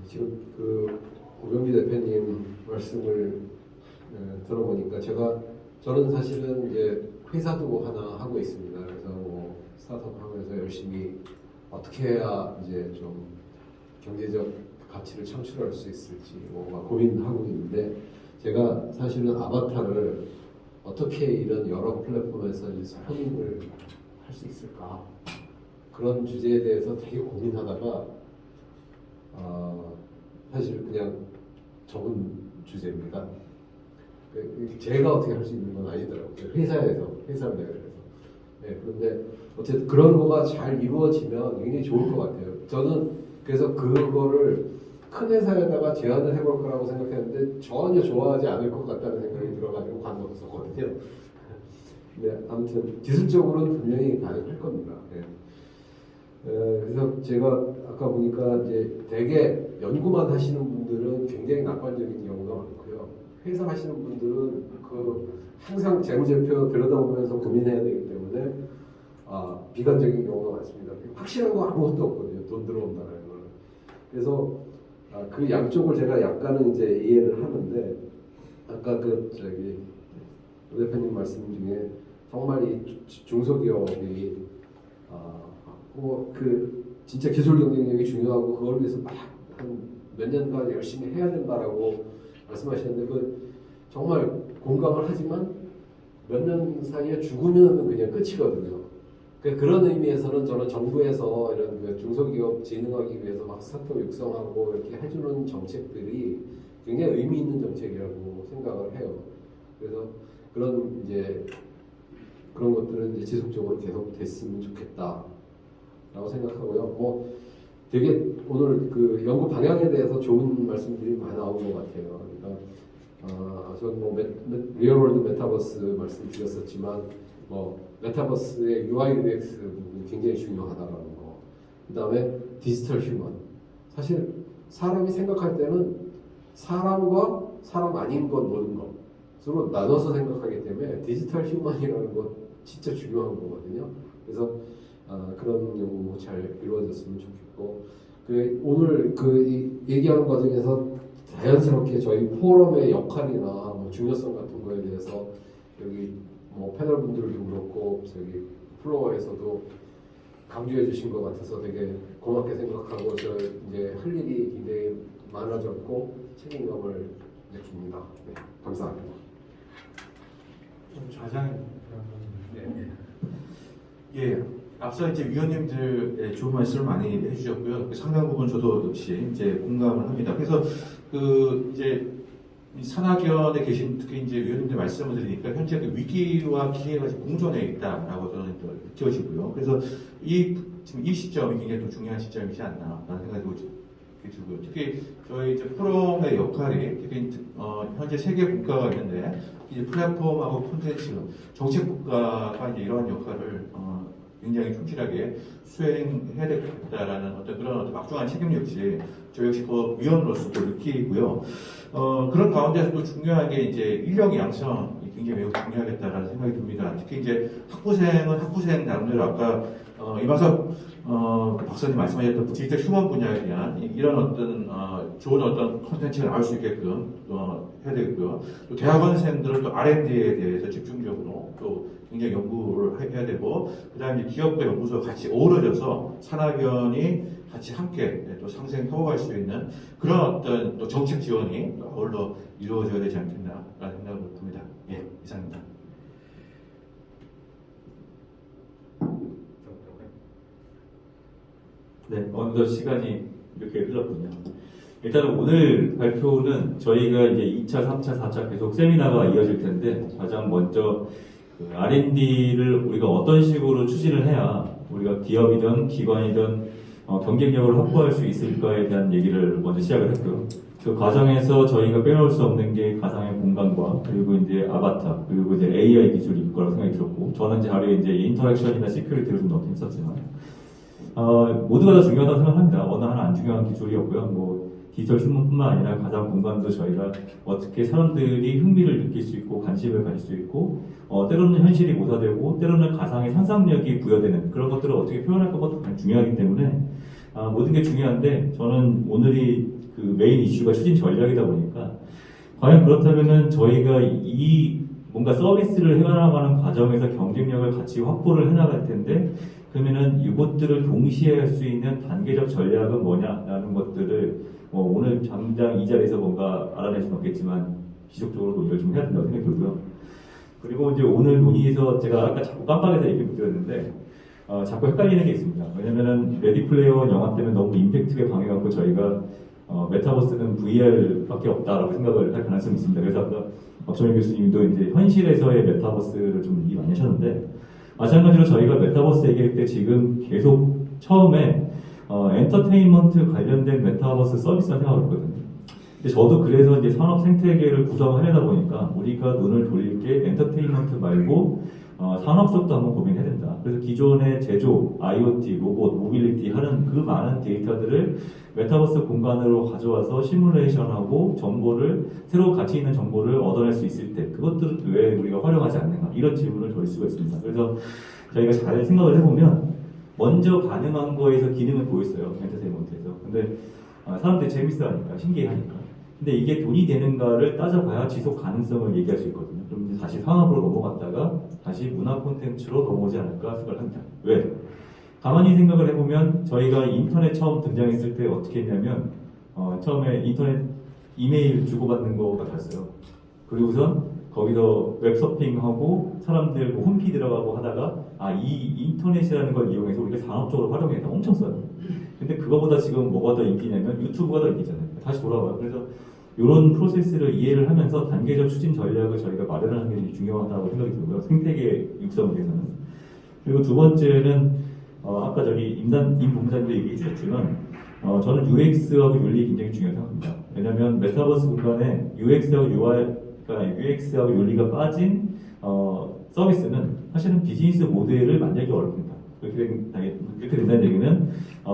지금 그 오병기 대표님 말씀을 들어보니까 저는 사실은 이제 회사도 하나 하고 있습니다. 그래서 뭐 스타트업 하면서 열심히 어떻게 해야 이제 좀 경제적 가치를 창출할 수 있을지 막 고민하고 있는데 제가 사실은 아바타를 어떻게 이런 여러 플랫폼에서 이제 스포닝을 할 수 있을까 그런 주제에 대해서 되게 고민하다가 사실 그냥 적은 주제입니다. 제가 어떻게 할 수 있는 건 아니더라고요. 회사 레벨에서. 네, 그런데 어쨌든 그런 거가 잘 이루어지면 굉장히 좋을 것 같아요. 저는 그래서 그거를 큰 회사에다가 제안을 해볼 거라고 생각했는데 전혀 좋아하지 않을 것 같다는 생각이 들어가지고 관뒀었거든요. 근데 아무튼 기술적으로는 분명히 가능할 겁니다. 네. 그래서 제가 아까 보니까 이제 되게 연구만 하시는 분들은 굉장히 낙관적인 경우가 많고요. 회사 하시는 분들은 항상 재무제표 들여다보면서 고민해야 되기 때문에 비관적인 경우가 많습니다. 확실한 거 아무것도 없거든요. 돈 들어온다는 거는. 그래서 그 양쪽을 제가 약간은 이제 이해를 하는데 아까 오 대표님 말씀 중에 정말 이 중소기업이 진짜 기술 경쟁력이 중요하고 그걸 위해서 막 한 몇 년간 열심히 해야 된다라고 말씀하시는데 정말 공감을 하지만 몇 년 사이에 죽으면 그냥 끝이거든요. 그런 의미에서는 저는 정부에서 이런 중소기업 진흥하기 위해서 막 스타트업 육성하고 이렇게 해주는 정책들이 굉장히 의미 있는 정책이라고 생각을 해요. 그래서 그런 것들은 지속적으로 계속 됐으면 좋겠다라고 생각하고요. 되게 오늘 연구 방향에 대해서 좋은 말씀들이 많이 나온 것 같아요. 그러니까 저는 리얼월드 메타버스 말씀드렸었지만 메타버스의 UI UX 부분이 굉장히 중요하다라는 거. 그다음에 디지털 휴먼. 사실 사람이 생각할 때는 사람과 사람 아닌 것 모든 것으로 나눠서 생각하기 때문에 디지털 휴먼이라는 것 진짜 중요한 거거든요. 그래서 그런 연구 잘 이루어졌으면 좋겠고 오늘 얘기하는 과정에서 자연스럽게 저희 포럼의 역할이나 중요성 같은 거에 대해서 여기 패널 분들도 그렇고 저기 플로어에서도 강조해 주신 것 같아서 되게 고맙게 생각하고 이제 할 일이 굉장히 많아졌고 책임감을 느낍니다. 네, 감사합니다. 좀 좌장님. 예, 앞서 이제 위원님들 좋은 말씀을 많이 해주셨고요. 상당 부분 저도 역시 이제 공감을 합니다. 그래서 이제 이 산학연에 계신 특히 이제 위원님들 말씀을 드리니까 현재 위기와 기회가 공존해 있다라고 저는 느껴지고요. 그래서 지금 이 시점이 굉장히 또 중요한 시점이지 않나라는 생각이 들고요. 특히 저희 이제 포럼의 역할이 특히 현재 세계 국가가 있는데 이제 플랫폼하고 콘텐츠 정책 국가가 이제 이러한 역할을 굉장히 충실하게 수행해야 되겠다라는 그런 막중한 책임 역시 저 역시 위원으로서도 느끼고요. 그런 가운데서 또 중요한 게 이제 인력 양성이 굉장히 매우 중요하겠다라는 생각이 듭니다. 특히 이제 학부생은 학부생 나름대로 아까 이마석 박사님 말씀하셨던 디지털 휴먼 분야에 대한 이런 좋은 콘텐츠가 나올 수 있게끔 해야 되고요. 또 대학원생들은 또 R&D에 대해서 집중적으로 또 굉장히 연구를 해야 되고, 그다음에 기업과 연구소가 같이 어우러져서 산학연이 같이 함께 또 상생해갈 수 있는 그런 또 정책 지원이 아울러 이루어져야 되지 않겠나라는 생각을 듭니다. 예, 이상입니다. 네, 어느덧 시간이 이렇게 흘렀군요. 일단은 오늘 발표는 저희가 이제 2차, 3차, 4차 계속 세미나가 이어질 텐데 가장 먼저 R&D를 우리가 어떤 식으로 추진을 해야 우리가 기업이든 기관이든 경쟁력을 확보할 수 있을까에 대한 얘기를 먼저 시작을 했고요. 그 과정에서 저희가 빼놓을 수 없는 게 가상의 공간과 그리고 이제 아바타 그리고 이제 AI 기술일 거라고 생각이 들었고, 저는 이제 하루에 이제 인터랙션이나 시큐리티를 좀 넣긴 했었지만 모두가 다 중요하다고 생각합니다. 어느 하나 안 중요한 기술이었고요. 디지털 휴먼뿐만 아니라 가상 공간도 저희가 어떻게 사람들이 흥미를 느낄 수 있고 관심을 가질 수 있고 때로는 현실이 모사되고 때로는 가상의 상상력이 부여되는 그런 것들을 어떻게 표현할 것도 가장 중요하기 때문에 모든 게 중요한데, 저는 오늘이 메인 이슈가 추진 전략이다 보니까 과연 그렇다면은 저희가 뭔가 서비스를 해나가는 과정에서 경쟁력을 같이 확보를 해나갈 텐데, 그러면은 이것들을 동시에 할 수 있는 단계적 전략은 뭐냐라는 것들을 오늘 당장 이 자리에서 뭔가 알아낼 수는 없겠지만 지속적으로 논의를 좀 해야 된다고 생각이 들고요. 그리고 이제 오늘 논의에서 제가 아까 자꾸 깜빡해서 얘기 못 드렸는데 자꾸 헷갈리는 게 있습니다. 왜냐면은 레디 플레이어 원 영화 때문에 너무 임팩트가 강해갖고 저희가 메타버스는 VR밖에 없다라고 생각을 할 가능성이 있습니다. 그래서 아까 박정희 교수님도 이제 현실에서의 메타버스를 좀 얘기 많이 하셨는데, 마찬가지로 저희가 메타버스 얘기할 때 지금 계속 처음에 엔터테인먼트 관련된 메타버스 서비스를 생각하고 있거든요. 근데 저도 그래서 이제 산업 생태계를 구성하려다 보니까 우리가 눈을 돌릴 게 엔터테인먼트 말고 산업 쪽도 한번 고민해야 된다. 그래서 기존의 제조, IoT, 로봇, 모빌리티 하는 그 많은 데이터들을 메타버스 공간으로 가져와서 시뮬레이션하고 정보를, 새로 가치 있는 정보를 얻어낼 수 있을 때 그것들을 왜 우리가 활용하지 않는가, 이런 질문을 드릴 수가 있습니다. 그래서 저희가 잘 생각을 해보면 먼저 가능한 거에서 기능을 보였어요, 엔터테인먼트에서. 근데 사람들이 재밌어하니까, 신기해하니까. 근데 이게 돈이 되는가를 따져봐야 지속 가능성을 얘기할 수 있거든요. 그럼 이제 다시 상업으로 넘어갔다가 다시 문화 콘텐츠로 넘어오지 않을까 생각을 합니다. 왜? 가만히 생각을 해보면 저희가 인터넷 처음 등장했을 때 어떻게 했냐면 처음에 인터넷 이메일 주고받는 거가 됐어요. 그리고선 거기서 웹서핑하고 사람들 뭐 홈피 들어가고 하다가 이 인터넷이라는 걸 이용해서 우리가 상업적으로 활용해서 엄청 써요. 근데 그거보다 지금 뭐가 더 인기냐면 유튜브가 더 인기잖아요. 다시 돌아와요. 그래서 이런 프로세스를 이해를 하면서 단계적 추진 전략을 저희가 마련하는 게 중요하다고 생각이 들고요. 생태계 육성을 위해서는. 그리고 두 번째는 아까 임 본부장님도 얘기해 주셨지만 저는 UX하고 윤리 굉장히 중요하다고 합니다. 왜냐하면 메타버스 공간에 UX하고 윤리가 빠진 서비스는 사실은 비즈니스 모델을 만들기 어렵습니다. 그렇게 된다는 얘기는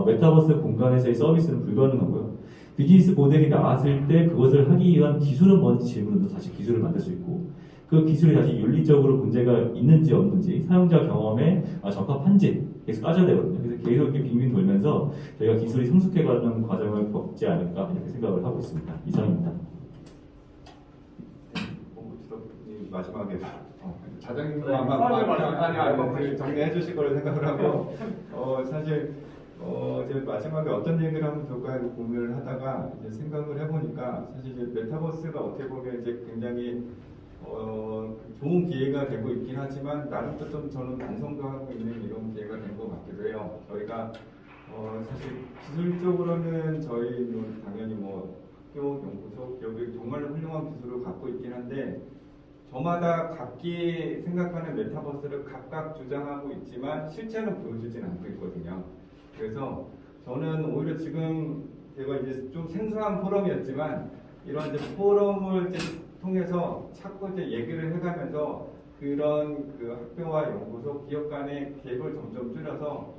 메타버스 공간에서의 서비스는 불가능하고요. 비즈니스 모델이 나왔을 때 그것을 하기 위한 기술은 뭔지 질문도 다시 기술을 만들 수 있고 그 기술이 다시 윤리적으로 문제가 있는지 없는지 사용자 경험에 적합한지 계속 따져야 되거든요. 그래서 계속 이렇게 빙빙 돌면서 저희가 기술이 성숙해가는 과정을 겪지 않을까 이렇게 생각을 하고 있습니다. 이상입니다. 마지막에 자장님도 아마 정리해 주실 거를 생각을 하고 사실 제가 마지막에 어떤 얘기를 하면 좋을까 고민을 하다가 이제 생각을 해보니까 사실 이제 메타버스가 어떻게 보면 이제 굉장히 좋은 기회가 되고 있긴 하지만 나름 또 좀 저는 반성도 하고 있는 이런 기회가 된 것 같기도 해요. 저희가 사실 기술적으로는 저희는 당연히 뭐 학교, 연구소, 기업이 정말로 훌륭한 기술을 갖고 있긴 한데 저마다 각기 생각하는 메타버스를 각각 주장하고 있지만 실제는 보여주진 않고 있거든요. 그래서 저는 오히려 지금 제가 이제 좀 생소한 포럼이었지만 이런 이제 포럼을 이제 통해서 자꾸 이제 얘기를 해가면서 그런 그 학교와 연구소, 기업 간의 갭을 점점 줄여서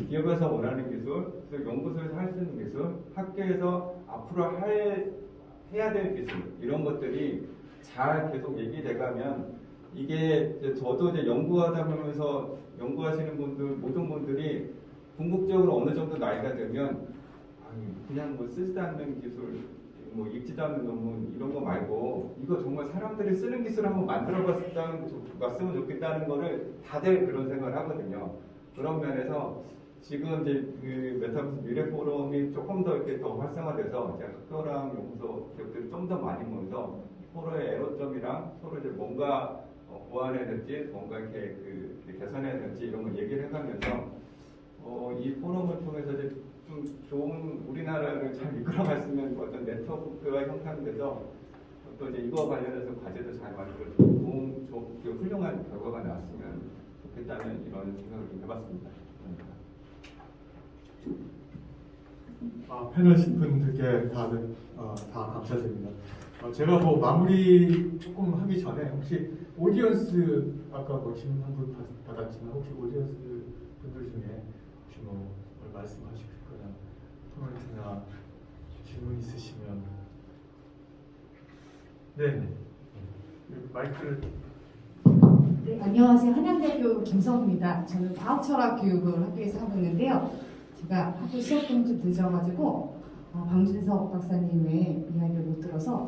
기업에서 원하는 기술, 그리고 연구소에서 할 수 있는 기술, 학교에서 앞으로 해야 될 기술 이런 것들이 잘 계속 얘기돼가면 이게 이제 저도 이제 연구하다 보면서 연구하시는 분들 모든 분들이 궁극적으로 어느 정도 나이가 되면 그냥 뭐 쓰지도 않는 기술, 뭐 읽지도 않는 논문 이런 거 말고 이거 정말 사람들이 쓰는 기술 한번 만들어봤으면 좋겠다는 거를 다들 그런 생각을 하거든요. 그런 면에서 지금 이제 그 메타버스 미래 포럼이 조금 더 이렇게 더 활성화돼서 이제 학교랑 연구소 기업들이 좀 더 많이 모여서 서로의 애로점이랑 서로 이제 뭔가 보완해야 될지 뭔가 이렇게 개선해야 될지 이런 걸 얘기를 해가면서 이 포럼을 통해서 이제 좀 좋은 우리나라를 잘 이끌어갔으면 어떤 네트워크가 형성돼서 또 이제 이거 관련해서 과제도 잘 만들어지고 좋은 훌륭한 결과가 나왔으면 좋겠다는 이런 생각을 좀 해봤습니다. 패널 분들께 다들 다 감사드립니다. 제가 뭐 마무리 조금 하기 전에 혹시 오디언스 아까 뭐 질문 한 분 받았지만 혹시 오디언스 분들 중에 혹시 뭐 말씀하시거나 코멘트나 질문 있으시면 네 마이크를 네, 안녕하세요. 한양대학교 김성우입니다. 저는 과학철학 교육을 학교에서 하고 있는데요. 제가 학교 시작점이 좀 늦어가지고 방준석 박사님의 이야기를 못 들어서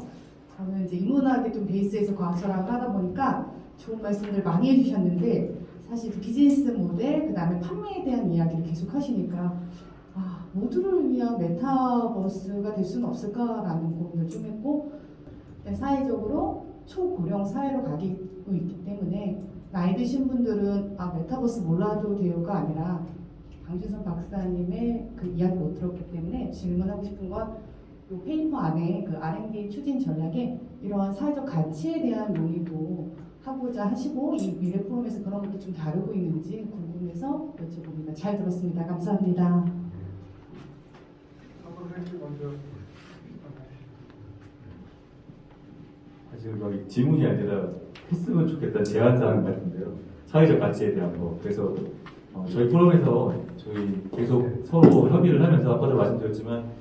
저는 이제 인문학의 좀 베이스에서 과학철학을 하다 보니까 좋은 말씀들 많이 해주셨는데 사실 비즈니스 모델, 그 다음에 판매에 대한 이야기를 계속 하시니까 모두를 위한 메타버스가 될 수는 없을까라는 고민을 좀 했고 사회적으로 초고령 사회로 가고 있기 때문에 나이 드신 분들은 메타버스 몰라도 돼요가 아니라 방준석 박사님의 그 이야기 못 들었기 때문에 질문하고 싶은 건 이 페이퍼 안에 그 R&D 추진 전략에 이러한 사회적 가치에 대한 논의도 하고자 하시고 이 미래 포럼에서 그런 것도 좀 다루고 있는지 궁금해서 여쭤봅니다. 잘 들었습니다. 감사합니다. 사실 여기 질문이 아니라 했으면 좋겠다는 제안사항 같은데요. 사회적 가치에 대한 거. 그래서 저희 포럼에서 저희 계속 서로 협의를 하면서 아까도 말씀드렸지만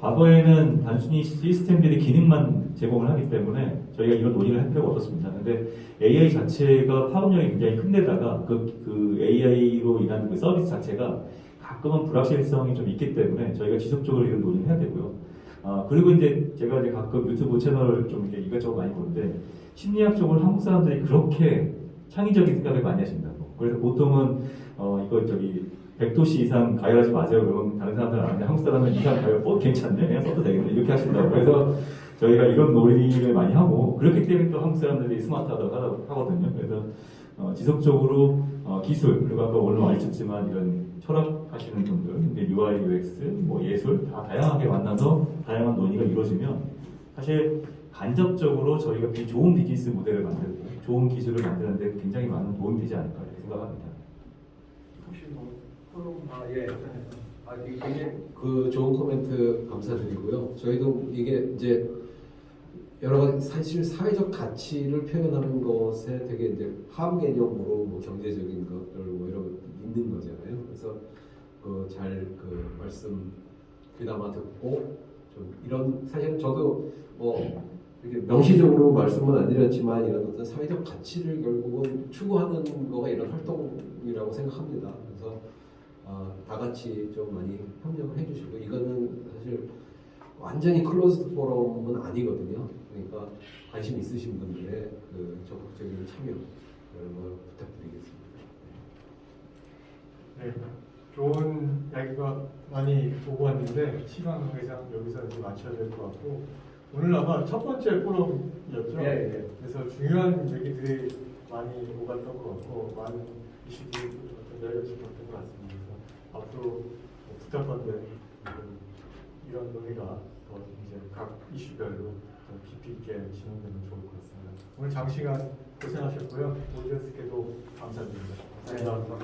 과거에는 단순히 시스템들이 기능만 제공을 하기 때문에 저희가 이런 논의를 할 필요가 없었습니다. 근데 AI 자체가 파급력이 굉장히 큰 데다가 그 AI로 인한 그 서비스 자체가 가끔은 불확실성이 좀 있기 때문에 저희가 지속적으로 이런 논의를 해야 되고요. 그리고 이제 제가 이제 가끔 유튜브 채널을 좀 이렇게 이것저것 많이 보는데 심리학적으로 한국 사람들이 그렇게 창의적인 생각을 많이 하신다고. 그래서 보통은 이거 저기 100도씨 이상 가열하지 마세요. 그러면 다른 사람들은 아는데 한국 사람은 이상 가열 괜찮네. 그냥 써도 되겠네. 이렇게 하신다고. 그래서 저희가 이런 놀이를 많이 하고 그렇기 때문에 또 한국 사람들이 스마트하다고 하거든요. 그래서 지속적으로 기술 그리고 아까 오늘 알려줬지만 이런 철학하시는 분들, UI, UX, 뭐 예술 다 다양하게 만나서 다양한 논의가 이루어지면 사실 간접적으로 저희가 좋은 비즈니스 모델을 만들고 좋은 기술을 만드는데 굉장히 많은 도움이 되지 않을까 이렇게 생각합니다. 혹시 뭐 예. 굉장히 그 좋은 코멘트 감사드리고요. 저희도 이게 이제 여러 가지 사실 사회적 가치를 표현하는 것에 되게 이제 함 개념으로 뭐 경제적인 것들 뭐 이런 거 있는 거잖아요. 그래서 잘 말씀 귀담아 듣고 좀 이런 사실 저도 뭐 이렇게 명시적으로 말씀은 안 드렸지만 이런 어떤 사회적 가치를 결국은 추구하는 거가 이런 활동이라고 생각합니다. 그래서 다 같이 좀 많이 협력을 해주시고 이거는 사실 완전히 클로즈드 포럼은 아니거든요. 그러니까 관심 있으신 분들의 그 적극적인 참여 이런 걸 부탁드리겠습니다. 네, 좋은 이야기가 많이 오고 왔는데 시간 관계상 여기서 이제 마쳐야 될 것 같고 오늘 아마 첫 번째 포럼이었죠. 네. 그래서 중요한 얘기들이 많이 오갔던 것 같고 많은 이슈들이 내려진 것 같습니다. 그래서 앞으로 뭐 부탁건데 이런 논의가 더 이제 각 이슈별로 더 깊이 있게 진행되면 좋을 것 같습니다. 오늘 장시간 고생하셨고요. 오디언스께도 감사드립니다. 감사합니다.